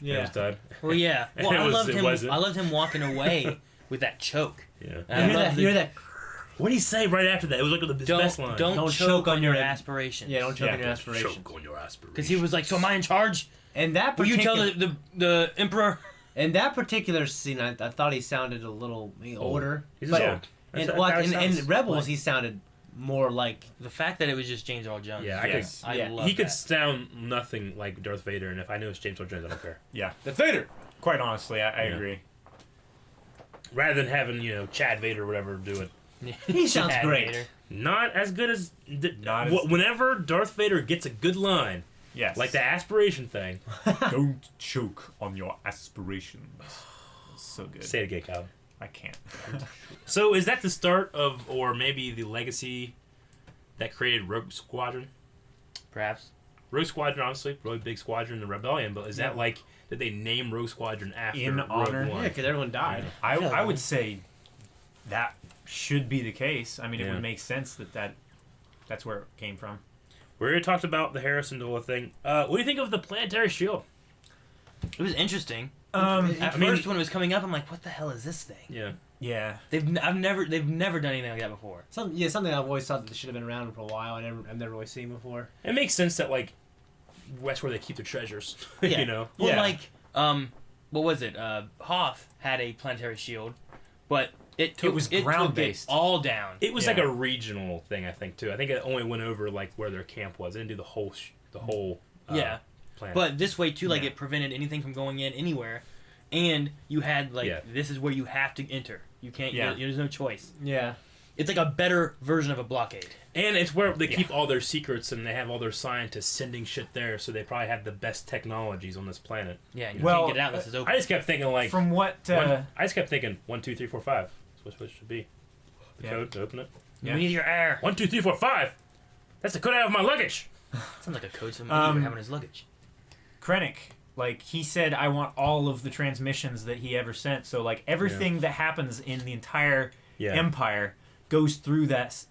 And it Yeah. was done. Well, yeah. Well, I loved It him. wasn't. I loved him walking away with that choke. Yeah. And I You hear love that? the- You hear that? What did he say right after that? It was like the best line. Don't choke on your aspirations. Yeah, don't choke Yeah, on your don't aspirations. Choke on your aspirations. Because he was like, so am I in charge? And that Will you particular, tell the emperor? in that particular scene, I thought he sounded a little older. He's But- just old. And That's well, how he in sounds. Rebels, he sounded more like The fact that it was just James Earl Jones. Yeah, I Yes. I Yeah. love He could that. sound nothing like Darth Vader, and if I knew it's James Earl Jones, I don't care. yeah, the Vader. quite honestly, I Yeah. agree. Rather than having Chad Vader or whatever do it. He sounds Chad great. Vader. Not as good as. Not as- Whenever Darth Vader gets a good line, Yes, like the aspiration thing, Don't choke on your aspirations. It's so good. say it again, Kyle. I can't. So is that the start of, or maybe the legacy that created Rogue Squadron? Perhaps. Rogue Squadron, obviously, really big squadron in the Rebellion, but is that like, did they name Rogue Squadron after In Rogue honor? One? Yeah, because everyone died. I would say that should be the case. I mean, it Yeah. would make sense that's where it came from. We already talked about the Harrison Dola thing. What do you think of the planetary shield? It was interesting. At I mean- first, when it was coming up, I'm like, "What the hell is this thing?" Yeah. Yeah. They've never done anything like that before. Something I've always thought that should have been around for a while. I've never really seen before. It makes sense that, like, that's where they keep their treasures. Yeah. You know? Well, Yeah. like, what was it? Hoth had a planetary shield, but It was ground-based. Took it all down. It was Yeah. like a regional thing, I think, too. I think it only went over like where their camp was. It didn't do the whole Yeah. planet. But this way too, like Yeah. it prevented anything from going in anywhere, and you had like Yeah. this is where you have to enter. You can't. Yeah. There's no choice. Yeah. It's like a better version of a blockade. And it's where they keep all their secrets, and they have all their scientists sending shit there, so they probably have the best technologies on this planet. Yeah, and you Well, can't get it out unless it's open. I just kept thinking like From what? I just kept thinking 1, 2, 3, 4, 5. That's what it should be. The Yeah. code to open it. Yeah. We need your air. 1, 2, 3, 4, 5. That's the code I have in my luggage. Sounds like a code somebody would have in his luggage. Krennic, like he said, I want all of the transmissions that he ever sent. So like everything that happens in the entire Yeah. Empire goes through that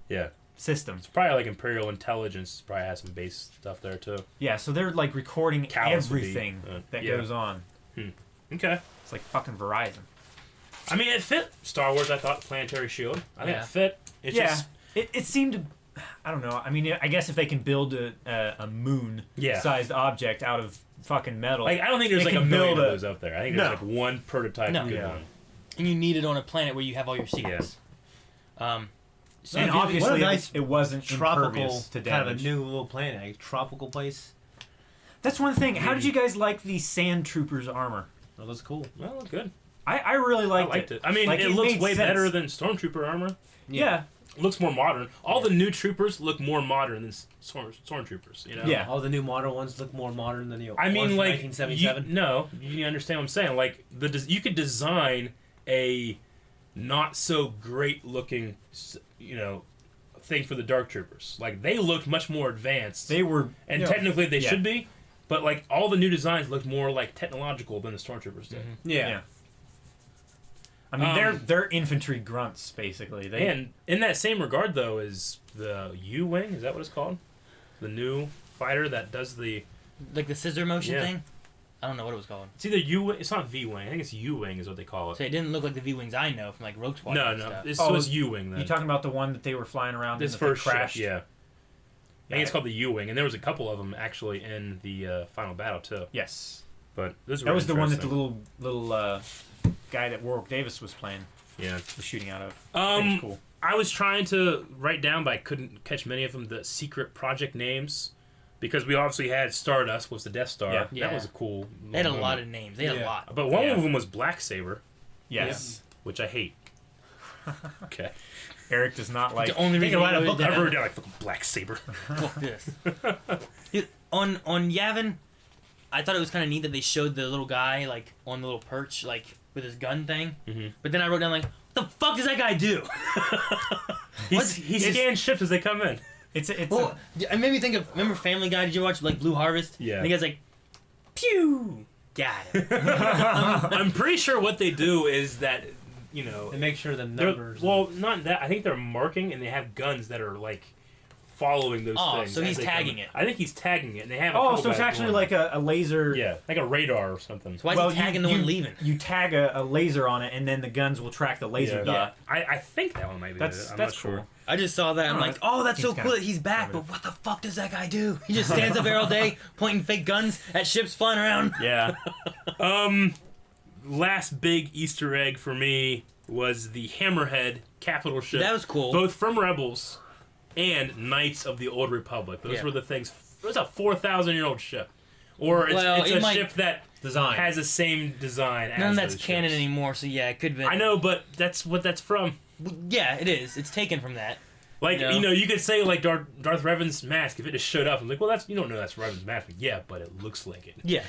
Yeah. system. It's probably like Imperial intelligence. Probably has some base stuff there too. Yeah, so they're like recording Callous would be, everything that yeah. goes on. Okay. It's like fucking Verizon. I mean, it fit Star Wars. I thought planetary shield. I think Yeah. it fit. It's Yeah, just it seemed to. I don't know. I mean, I guess if they can build a moon-sized object out of fucking metal, like I don't think there's They like a can million of build those out there. I think there's No. like one prototype No. good Yeah. one. And you need it on a planet where you have all your secrets. So and What a obviously nice it wasn't Tropical, impervious to kind of damage. a new little planet, a tropical place. That's one thing. How did you guys like the Sand Troopers armor? Oh, that's cool. Well, it's good. I really I liked, liked it. I mean, Like, it looks made way sense. better than Stormtrooper armor. Yeah. It looks more modern. All the new troopers look more modern than Stormtroopers. You know. Yeah. All the new modern ones look more modern than the I mean, ones from like 1977. you understand what I'm saying. Like you could design a not so great looking, thing for the Dark Troopers. Like they looked much more advanced. They were, and you know, technically they yeah. should be, but like all the new designs look more like technological than the Stormtroopers did. Yeah. I mean, they're infantry grunts basically. They And in that same regard, though, is the U-wing. Is that what it's called? The new fighter that does the. like the scissor motion Yeah. thing. I don't know what it was called. It's either U-wing. It's not V-wing. I think it's U-wing is what they call it. So it didn't look like the V-wings I know from like Rogue Squadron No, and no. stuff. This Oh, was U-wing then. you talking about the one that they were flying around This in first that crashed? ship, yeah. I think it's called the U-wing, and there was a couple of them actually in the final battle too. Yes. But this That was the one that the interesting. little guy that Warwick Davis was playing Yeah. was shooting out of. That was cool. I was trying to write down, but I couldn't catch many of them. The secret project names, because we obviously had Stardust was the Death Star. Yeah. Yeah. That was a cool. They had a moment. lot of names. They had a Yeah. lot. But one Yeah. of them was Black Saber, Yes. which I hate. Okay. Eric does not like. The only reason write a I book wrote it I down- wrote down like fucking Black Saber. Fuck this. Dude, on Yavin, I thought it was kind of neat that they showed the little guy like on the little perch like with his gun thing. Mhm. But then I wrote down like, what the fuck does that guy do? He scans ships as they come in. It's Well, it made me think of, remember Family Guy? Did you watch like Blue Harvest? Yeah. And the guy's like, pew, got it. I'm pretty sure what they do is that, They make sure the they're- numbers. well, not that. I think they're marking, and they have guns that are like following those Oh, things. so as he's they come tagging in. it. I think he's tagging it, and they have. A oh, couple so it's guys actually going. like a laser. Yeah, like a radar or something. So why is he tagging the one leaving? You tag a laser on it, and then the guns will track the laser Yeah. dot. I think that one might be. That's it. I'm that's not cool. sure. I just saw that. I'm Oh, like, oh, that's so seems cool kinda that he's back. clever. But what the fuck does that guy do? He just stands up there all day pointing fake guns at ships flying around. Yeah. Last big Easter egg for me was the Hammerhead capital ship. That was cool. Both from Rebels and Knights of the Old Republic. Those Yeah. were the things. It was a 4,000-year-old ship, or it's Well, it's it a might- ship that Design. has the same design. None as of that's those canon ships. anymore. So yeah, it could have been. I know, but that's what that's from. Yeah, it is. It's taken from that. Like, You know? you could say, like, Darth Revan's mask, if it just showed up, I'm like, well, you don't know that's Revan's mask. But yeah, but it looks like it. Yeah.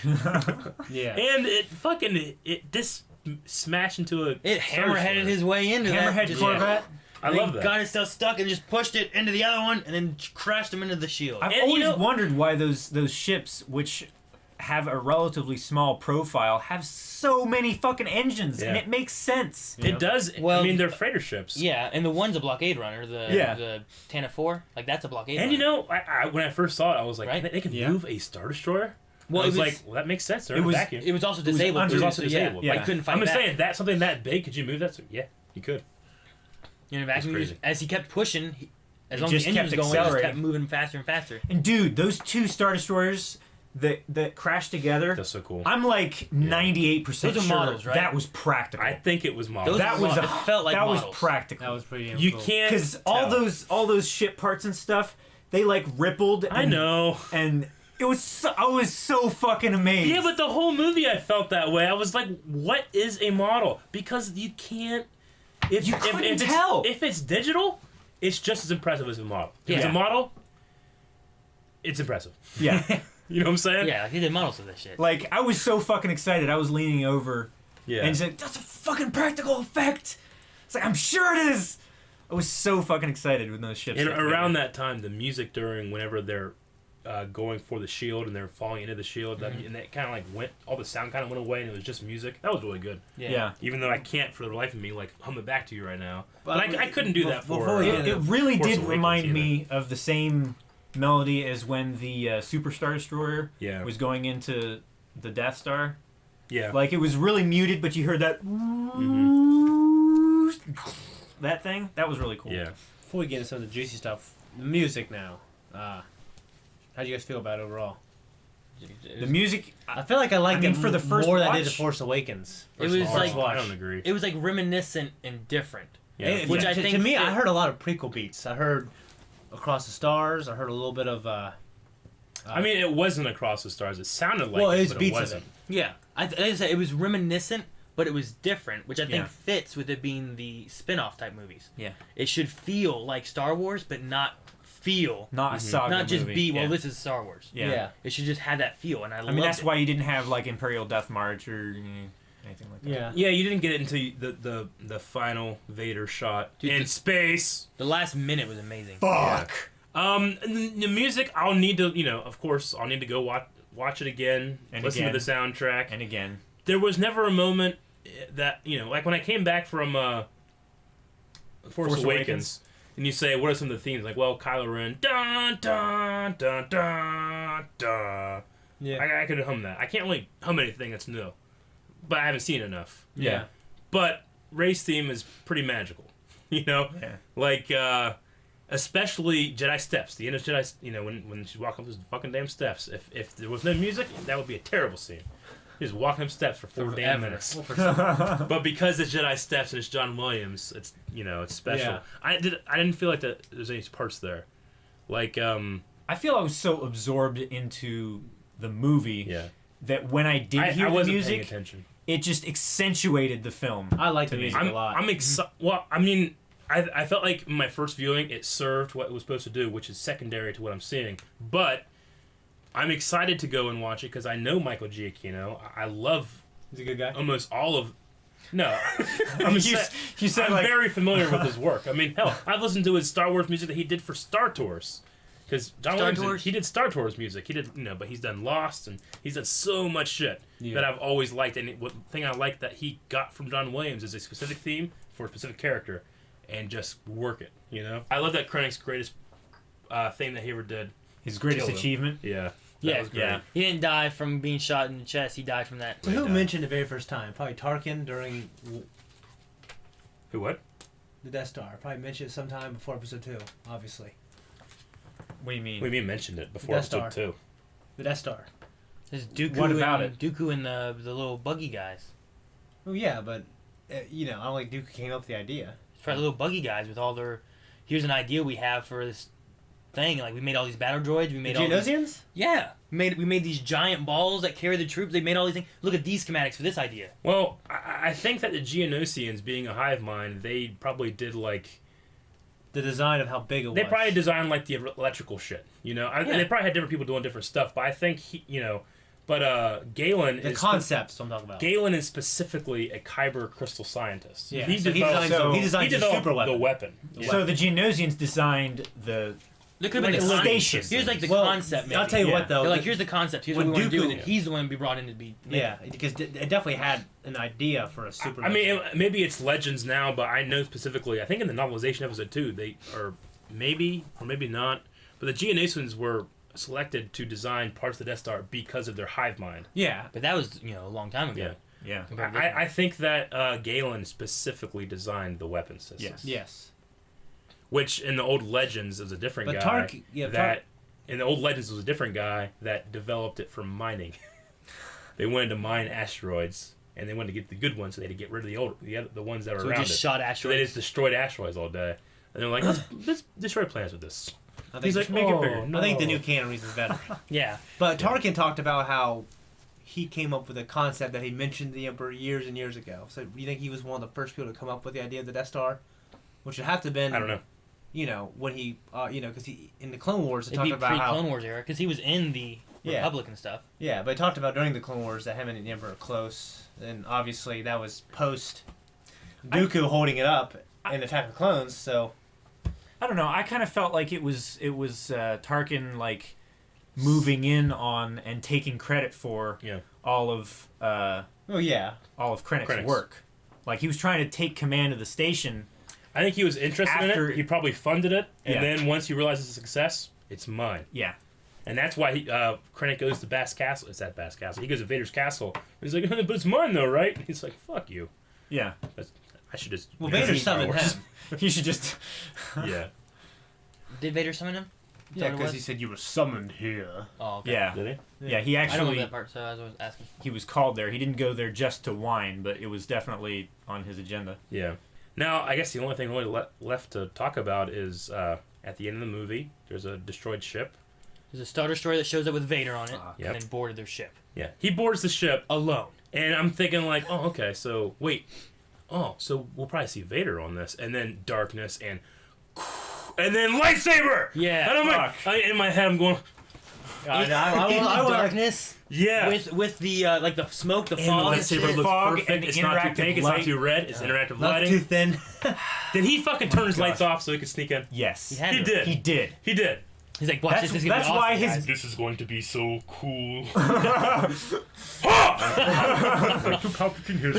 Yeah. And it just smashed into a... It Star hammerheaded Destroyer. his way into that. Hammerhead just- Corvette. I and love he that. got himself stuck and just pushed it into the other one and then crashed him into the shield. I've And, always you know- wondered why those ships, which have a relatively small profile, have so many fucking engines, and Yeah. it makes sense. It does. Well, I mean, they're freighter ships. Yeah, and the one's a blockade runner, Yeah. the Tana 4, like that's a blockade And runner. when I first saw it, I was like, Right? they can Yeah. move a Star Destroyer? Well, I was it was- like, well, that makes sense. They're it in a was- vacuum. It was also was disabled. under- too, It was also so disabled. Yeah, Yeah. I couldn't fight I'm just back. saying, that something that big, could you move that? So, yeah, you could. You know, vacuum crazy. as he kept pushing, as It long as just the engine was kept going, it just kept accelerating. moving faster and faster. And dude, those two Star Destroyers, that crashed together. That's so cool. I'm like 98% Those are sure models, right? that was practical. I think it was modeled. Those that were was it felt like that models. was practical. That was pretty. You cool. can't Because tell. all those ship parts and stuff, they like rippled. And, I know. and it was I was so fucking amazed. Yeah, but the whole movie I felt that way. I was like, what is a model? Because you can't. If You couldn't tell. If it's digital, it's just as impressive as a model. If it's Yeah. a model, it's impressive. Yeah. You know what I'm saying? Yeah, like they did models of this shit. Like I was so fucking excited. I was leaning over Yeah. and said, "That's a fucking practical effect." It's like I'm sure it is. I was so fucking excited when those ships. And got around together. that time, the music during whenever they're going for the shield and they're falling into the shield, and that kind of like went, all the sound kind of went away, and it was just music. That was really good. Yeah. Even though I can't for the life of me like hum it back to you right now, But but I couldn't do that before for. we get It really Force did Awakens remind either. me of the same melody as when the Superstar Destroyer Yeah. was going into the Death Star. Yeah. Like it was really muted, but you heard that that thing. That was really cool. Yeah. Before we get into some of the juicy stuff, the music now. How do you guys feel about it overall? The music. I feel like I liked mean, it for the first more than I did watch- The Force Awakens. It was First like- watch. I don't agree. It was like reminiscent and different. Yeah. Which I to think me, fit- I heard a lot of prequel beats. I heard Across the Stars. I heard a little bit of. I mean, it wasn't Across the Stars. It sounded like well, it, it's but it beats of wasn't. it. Yeah, like I said, it was reminiscent, but it was different, which I think Yeah. fits with it being the spin-off type movies. Yeah. It should feel like Star Wars, but not feel, Not a saga not just movie. be. Well, yeah. this is Star Wars. Yeah. It should just have that feel, and I I mean, that's why you didn't have like Imperial Death March or anything like that. Yeah. Yeah, you didn't get it until the final Vader shot Dude, in the- space. the last minute was amazing. Fuck. The music, I'll need to, of course, I'll need to go watch it again, And listen again. to the soundtrack. And again, There was never a moment that, like when I came back from Force Awakens, and you say, what are some of the themes? Like, well, Kylo Ren, dun, dun, dun, dun, dun. Yeah. I could hum that. I can't really hum anything that's new, but I haven't seen enough. Yeah. But Rey's theme is pretty magical, Yeah. Like, especially Jedi Steps. The end of Jedi, when she's walking up those fucking damn steps. If there was no music, that would be a terrible scene. Just walking up steps for 4 damn Forever. minutes. But because it's Jedi Steps and it's John Williams, it's it's special. Yeah. I didn't feel like there's any parts there, like I feel I was so absorbed into the movie yeah. that when I did I hear the wasn't paying music, attention. it just accentuated the film. I like the To me. music a lot. I'm excited. Well, I mean, I felt like in my first viewing, it served what it was supposed to do, which is secondary to what I'm seeing. But I'm excited to go and watch it because I know Michael Giacchino. I love He's a good guy. almost all of. No, You said I'm like very familiar with his work. I mean, hell, I've listened to his Star Wars music that he did for Star Tours. Because John Star Williams, Tours? he did Star Tours music. He did, but he's done Lost and he's done so much shit that I've always liked. And what thing I like that he got from John Williams is a specific theme for a specific character, and just work it. I love that Krennic's greatest thing that he ever did. his greatest Killed him. achievement. Yeah, Yeah, that was great. yeah. He didn't die from being shot in the chest. He died from that. So who Yeah. mentioned the very first time? Probably Tarkin during Who? What? the Death Star. Probably mentioned it sometime before Episode 2, obviously. What do you mean? We even mentioned it before Death episode Star. 2. The Death Star. There's Dooku What about and, it? Dooku and the little buggy guys. Oh yeah, but I don't think Duke came up with the idea. It's probably little buggy guys with all their. Here's an idea we have for this thing. Like we made all these battle droids. We The made all these, Geonosians? yeah. We made these giant balls that carry the troops. They made all these things. Look at these schematics for this idea. Well, I think that the Geonosians, being a hive mind, they probably did like. The design of how big it was. They probably designed like the electrical shit, And they probably had different people doing different stuff. But I think but Galen The is concepts I'm talking about. Galen is specifically a kyber crystal scientist. Yeah, he so he developed, designed, so- he designed he the developed super weapon. the weapon. So the Geonosians designed the Look at the station. Here's like the Well, concept. Maybe. I'll tell you Yeah. what though. They're like, here's the concept. Here's what when we want to do. Dooku- And he's the one to be brought in to be. yeah, because it definitely had an idea for a super. I mean, maybe it's legends now, but I know specifically. I think in the novelization episode 2, they are maybe or maybe not, but the Geonosians were selected to design parts of the Death Star because of their hive mind. yeah, But that was a long time ago. Yeah. yeah. I think that Galen specifically designed the weapon system. Yes. yes. Which in the old legends is a different But guy Tarkin, yeah, that in the old Legends, was a different guy that developed it from mining. They wanted to mine asteroids, and they wanted to get the good ones, so they had to get rid of the ones that were So around we just shot So asteroids. they just destroyed asteroids all day. And they're like, let's destroy planets with this. I think, He's like, make it bigger. I think the new canon reason's better. Yeah. But Tarkin talked about how he came up with a concept that he mentioned to the Emperor years and years ago. So you think he was one of the first people to come up with the idea of the Death Star? Which would have to have been... I don't know. You know, when he... because he in the Clone Wars, it It'd talked be about how... pre-Clone Wars era, because he was in the Republic and stuff. Yeah, but it talked about during the Clone Wars that him and the Emperor are close. And obviously that was post Dooku holding it up in Attack of the Clones, so... I don't know. I kind of felt like it was Tarkin like moving in on and taking credit for all of Krennic's work. Like he was trying to take command of the station. I think he was interested in it. He probably funded it, and then once he realizes the success, it's mine. Yeah. And that's why Krennic goes to Bass Castle. It's at Bass Castle. He goes to Vader's castle. He's like, but it's mine though, right? And he's like, fuck you. Yeah. I should just... Well, Vader summoned him. He should just... Yeah. Did Vader summon him? Yeah, because he said you were summoned here. Oh, okay. Yeah. Did he? Yeah, he I don't know actually... that part, so I was asking. He was called there. He didn't go there just to whine, but it was definitely on his agenda. Yeah. Now, I guess the only thing really left to talk about is at the end of the movie, there's a destroyed ship. There's a Star Destroyer that shows up with Vader on it, Yep. and then boarded their ship. Yeah. He boards the ship. Alone. And I'm thinking like, oh, okay, so wait. Oh, so we'll probably see Vader on this. And then darkness and then lightsaber! Yeah. And I'm like, in my head, I'm going... In darkness. Yeah. With the like the smoke, the And fog. the lightsaber looks Fog perfect. and It's not too interactive pink. It's light. not too red. It's interactive Not lighting. too thin. Did he fucking turn his lights off so he could sneak in? Yes. He had He to. did. He did. He did. He's like, watch this. This is gonna be That's why awesome, his... guys. This is going to be so cool.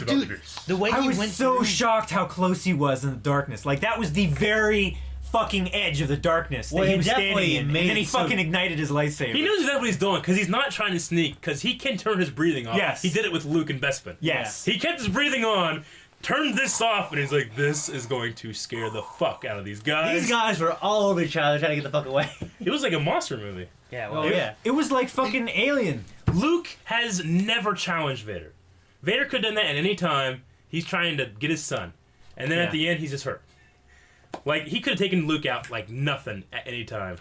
Dude, the way I he was went so through... shocked how close he was in the darkness. Like, that was the very fucking edge of the darkness Well, that he it was standing definitely in. And made then he it so- fucking ignited his lightsaber. He knows exactly what he's doing because he's not trying to sneak because he can turn his breathing off. Yes. He did it with Luke and Bespin. Yes. He kept his breathing on, turned this off, and he's like, this is going to scare the fuck out of these guys. These guys were all over each other trying to get the fuck away. It was like a monster movie. Yeah, well, Oh, yeah. It was like fucking Alien. Luke has never challenged Vader. Vader could have done that at any time. He's trying to get his son. And then Yeah. at the end, he's just hurt. Like, he could have taken Luke out like nothing at any time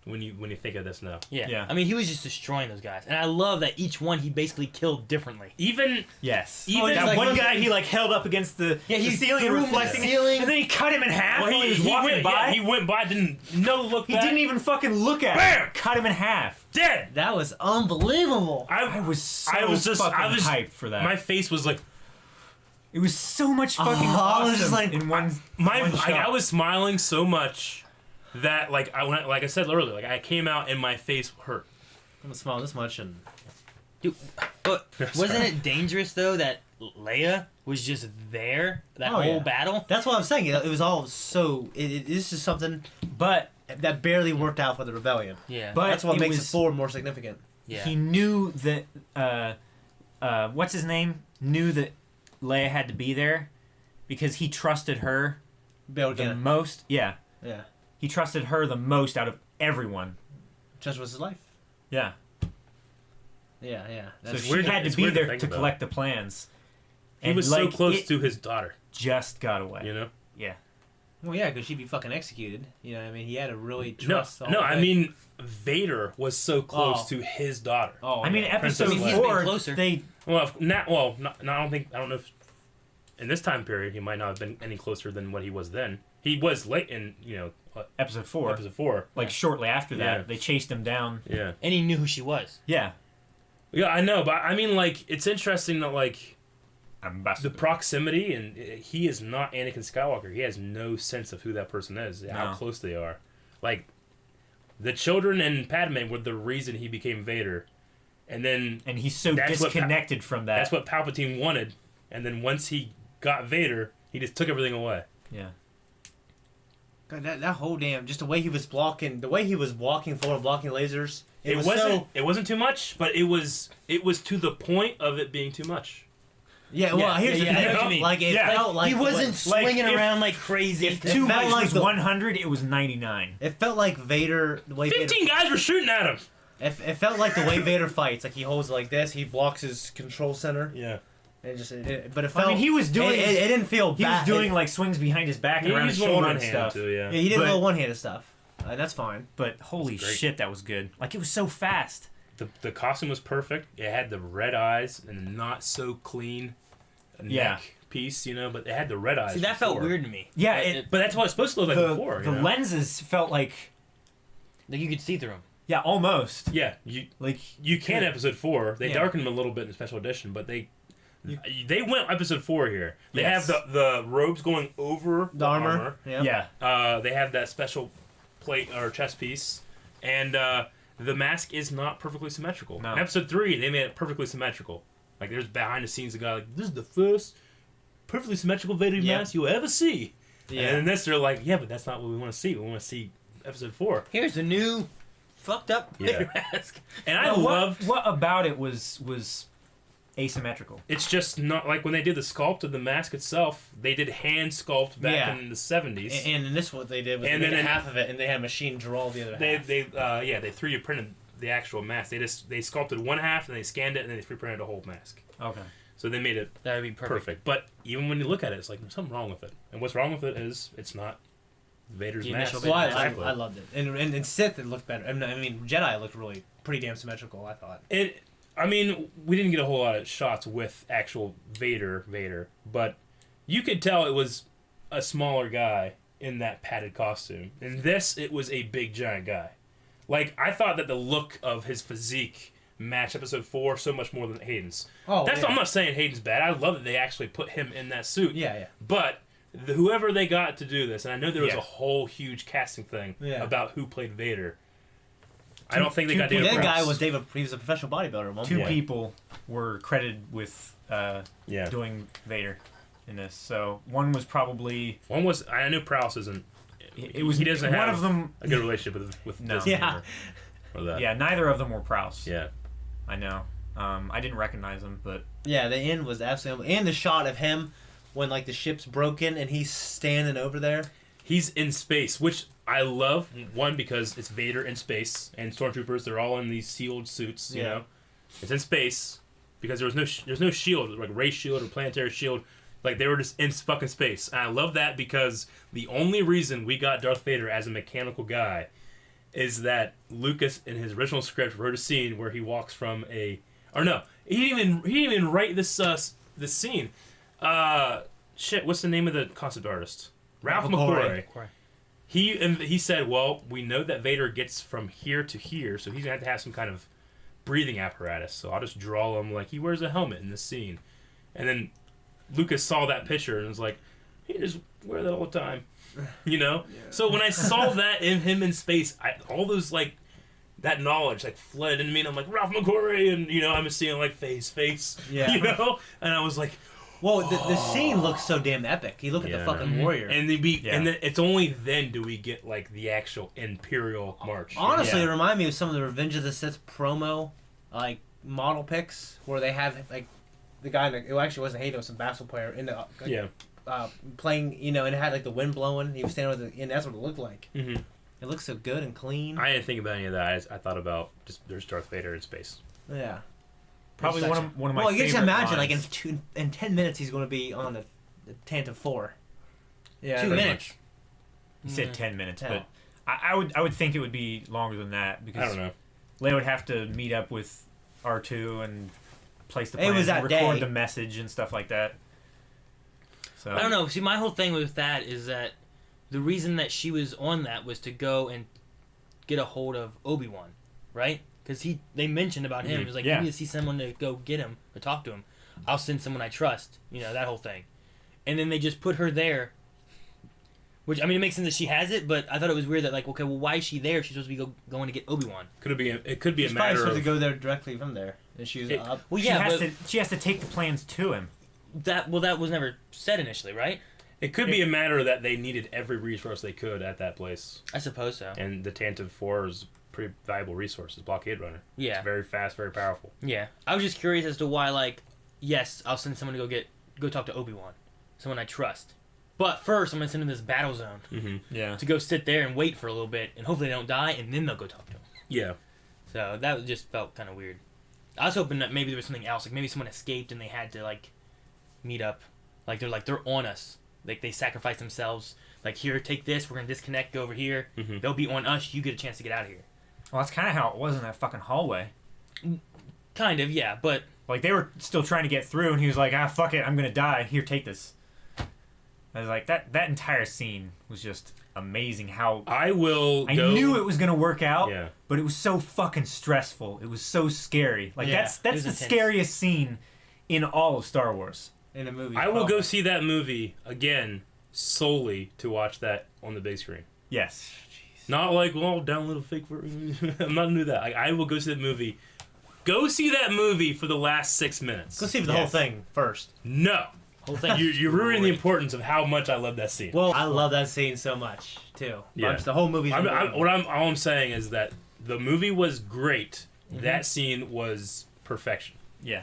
when you think of this now. yeah. Yeah. I mean, he was just destroying those guys. And I love that each one he basically killed differently. Even Yes. Even that like- one guy he like held up against the, Yeah, he the ceiling and threw him to the reflecting it, ceiling. and then he cut him in half well, while he was walking went, by. yeah, he went by, didn't look He back. didn't even fucking look at Bam! him. Cut him in half. Dead. That was unbelievable. I was so I was fucking hyped for that. My face was like It was so much fucking I awesome was just like- in one. my. one I shot. was smiling so much that like like I said earlier, like I came out and my face hurt. I'm gonna smile this much and Dude, but wasn't it dangerous, though, that Leia was just there that Oh, whole yeah. battle? that's what I'm saying. It was all so. This is something But that barely worked out for the rebellion. Yeah. But That's what it makes was- it forward more significant. yeah. he knew that what's his name knew that Leia had to be there because he trusted her Bill the again. most. Yeah, Yeah. he trusted her the most out of everyone. Just was his life. Yeah, Yeah, yeah. so That's she weird- had to it's be weird to there think to about. collect the plans. He was so like, close it to his daughter. just got away. You know. Yeah, well, yeah, because she'd be fucking executed. You know what I mean? He had to really No, trust. the no. whole I thing. mean, Vader was so close Oh. to his daughter. Oh, I mean, yeah. episode I mean, he's been 4, closer. they Well, not. I don't know if in this time period he might not have been any closer than what he was then. He was late in episode 4, episode 4. like shortly after that, Yeah. they chased him down. Yeah. And he knew who she was. Yeah, Yeah, I know, but I mean, like, it's interesting that like the ambassador. proximity, and he is not Anakin Skywalker. He has no sense of who that person is, how No. close they are. Like, the children and Padme were the reason he became Vader, and then And he's so That's what disconnected from that. that's what Palpatine wanted, and then once he got Vader, he just took everything away. Yeah. God, that whole damn just the way he was blocking, the way he was walking forward, blocking lasers. It was wasn't so. it wasn't too much, but it was to the point of it being too much. Yeah, well, here's the I know thing. what you mean. Like, it Yeah. felt like he wasn't swinging if- around like crazy. If It 2 felt like was the- 100, it was 99. It felt like Vader. The way 15 Vader, guys were shooting at him. it felt like the way Vader fights. Like he holds it like this. He blocks his control center. Yeah. And but it I felt. mean, he was doing. It didn't feel He bad. was doing like swings behind his back and around his He's going shoulder one and hand stuff. too, yeah. Yeah, he did a But- little one-handed stuff. And that's fine. But holy That's great. shit, that was good. Like it was so fast. The costume was perfect. It had the red eyes and not so clean neck Yeah. piece, but it had the red eyes. See, that felt before. weird to me. Yeah, Like, But that's what it's supposed to look like the before. the lenses felt like like you could see through them. yeah, almost Yeah, like you can Yeah. episode 4. They Yeah. darkened them a little bit in the special edition, but they went episode 4 here. They Yes. have the robes going over The armor. Yeah. yeah. They have that special plate or chest piece, and the mask is not perfectly symmetrical. No. In episode 3, they made it perfectly symmetrical. Like there's behind the scenes a guy like, this is the first perfectly symmetrical Vader Yeah. mask you'll ever see. Yeah. And in this, they're like, yeah, but that's not what we want to see. We want to see episode 4. Here's the new fucked up Yeah. Vader mask. And I Well, loved. what about it was asymmetrical. It's just not like when they did the sculpt of the mask itself. They did hand sculpt back Yeah. in the 70s. And in this, what they did was And they made then- half of it, and they had a machine draw the other half. They 3D printed the actual mask. They sculpted one half and they scanned it and then they 3D printed a whole mask. Okay. So they made it That would be perfect. perfect. But even when you look at it, it's like there's something wrong with it. And what's wrong with it is it's not Vader's The mask. initial Well, Vader I loved it. And Sith, it looked better. I mean, Jedi looked really pretty damn symmetrical, I thought. We didn't get a whole lot of shots with actual Vader, but you could tell it was a smaller guy in that padded costume. In this, it was a big giant guy. Like, I thought that the look of his physique matched episode 4 so much more than Hayden's. Oh, I'm not saying Hayden's bad. I love that they actually put him in that suit. Yeah. But whoever they got to do this, and I know there was Yeah. a whole huge casting thing Yeah. about who played Vader. I don't think they got The David other guy Prowse. was David. He was a professional bodybuilder at one Two point. people were credited with Yeah. doing Vader in this. So one was probably One was I knew Prowse isn't. it was he doesn't one have of them. a good relationship with No. Disney Yeah. or that. Yeah, neither of them were Prowse. Yeah. I know. I didn't recognize them, but Yeah, the end was absolutely. And the shot of him when like the ship's broken and he's standing over there. He's in space, which I love. One because it's Vader in space and stormtroopers. They're all in these sealed suits. You Yeah. know, it's in space because there's no shield like ray shield or planetary shield. Like they were just in fucking space. And I love that because the only reason we got Darth Vader as a mechanical guy is that Lucas in his original script wrote a scene where he walks from he didn't even write this scene. What's the name of the concept artist? Ralph McQuarrie. He said, well, we know that Vader gets from here to here, so he's gonna have to have some kind of breathing apparatus. So I'll just draw him like he wears a helmet in this scene. And then Lucas saw that picture and was like, he just wear that all the time, you know. Yeah. So when I saw that in him in space, all those like that knowledge like flooded into me, and I'm like Ralph McQuarrie, and I'm just seeing like face, Yeah. and I was like. Well, the scene looks so damn epic. You look at the fucking warrior. And and then it's only then do we get like the actual Imperial march. Honestly, it reminded me of some of the Revenge of the Sith promo, like model pics where they have like the guy that it actually wasn't Hayden, it was some basketball player in the playing, and it had like the wind blowing. He was standing with and that's what it looked like. Mm-hmm. It looks so good and clean. I didn't think about any of that. I thought about just there's Darth Vader in space. Yeah. probably one of my Well, you favorite just imagine lines. like in 10 minutes he's going to be on the Tantive 4. Yeah. 2 pretty minutes. You said 10 minutes, 10. but I would think it would be longer than that because I don't know. Leia would have to meet up with R2 and place the It plans was and that record day. the message and stuff like that. So I don't know. See, my whole thing with that is that the reason that she was on that was to go and get a hold of Obi-Wan, right? Because they mentioned about him. It was like, Yeah. you need to see someone to go get him or talk to him. I'll send someone I trust. That whole thing. And then they just put her there. Which, I mean, it makes sense that she has it, but I thought it was weird that, like, okay, well, why is she there? She's supposed to be going to get Obi-Wan. It could be She's a probably matter supposed of to go there directly from there. And she was up. Well, yeah, she has to take the plans to him. that was never said initially, right? it could be a matter that they needed every resource they could at that place, I suppose so. and the Tantive 4 is a pretty valuable resource. It's blockade runner. Yeah. It's very fast, very powerful. Yeah. I was just curious as to why, like, yes, I'll send someone to go talk to Obi-Wan, someone I trust. But first, I'm gonna send them to this battle zone Yeah. to go sit there and wait for a little bit, and hopefully they don't die, and then they'll go talk to him. Yeah. So that just felt kind of weird. I was hoping that maybe there was something else, like maybe someone escaped and they had to like meet up, like they're on us, like they sacrificed themselves. Like, here, take this. We're gonna disconnect. Go over here. They'll be on us. You get a chance to get out of here. Well, that's kind of how it was in that fucking hallway. Kind of, yeah, but Like, they were still trying to get through, and he was like, fuck it, I'm gonna die. Here, take this. I was like, that entire scene was just amazing. How I knew it was gonna work out, Yeah. but it was so fucking stressful. It was so scary. Like, Yeah, that's it was the intense. scariest scene in all of Star Wars. In a movie. I will go see that movie again solely to watch that on the big screen. Yes. Not like, well, download a fake version. I'm not gonna do that. I will go see that movie. Go see that movie for the last 6 minutes. Go see the whole thing first. No. whole thing. You're ruining the importance of how much I love that scene. Well, I love that scene so much too. Yeah. The whole movie's all unbelievable. I'm saying is that the movie was great. That scene was perfection. Yeah.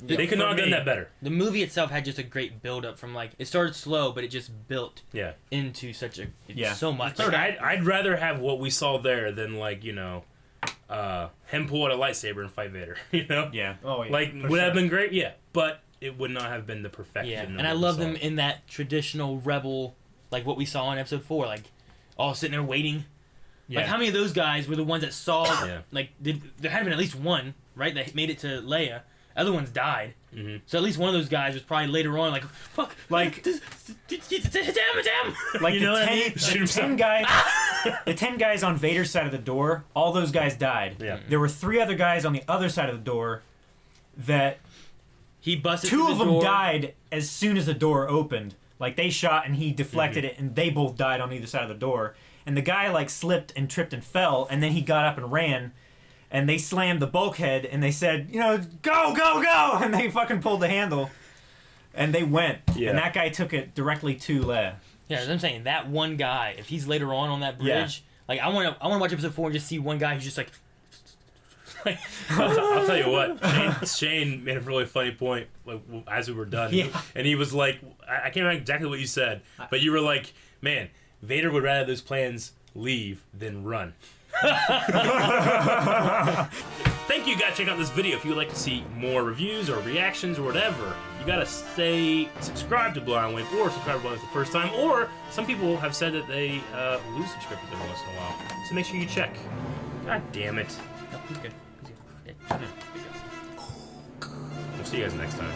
They could not have done that better. The movie itself had just a great build up from like it started slow, but it just built Yeah. into such a Yeah. so much. Like, I'd rather have what we saw there than like him pull out a lightsaber and fight Vader. You know. Yeah. Oh, yeah, Like for would sure. have been great. Yeah, but it would not have been the perfection. Yeah, of and what I we love saw. them in that traditional rebel, like what we saw in episode 4, like all sitting there waiting. Yeah. Like how many of those guys were the ones that saw? Yeah. Like there had been at least one, right, that made it to Leia. Other ones died. Mhm. So at least one of those guys was probably later on like, fuck, Like- damn. Like you the know what I 10, mean? the 10 guys, the 10 guys on Vader's side of the door, all those guys died. Yeah. There were 3 other guys on the other side of the door that He busted 2 through of the them door. died as soon as the door opened. Like they shot and he deflected it, and they both died on either side of the door. And the guy like slipped and tripped and fell, and then he got up and ran. And they slammed the bulkhead, and they said, go, go, go! And they fucking pulled the handle. And they went. Yeah. And that guy took it directly to Leia. Yeah, as I'm saying, that one guy, if he's later on that bridge, like I want to watch episode 4 and just see one guy who's just like, I'll tell you what. Shane made a really funny point like, as we were done, Yeah. and he was like, I can't remember exactly what you said, but you were like, man, Vader would rather those plans leave than run. Thank you guys for checking out this video. If you would like to see more reviews or reactions or whatever, you gotta stay subscribed to Blind Wave or subscribe to Blind Wave the first time, or some people have said that they lose subscribers every once in a while. So make sure you check. God damn it. no, he's good. He's good. We'll see you guys next time.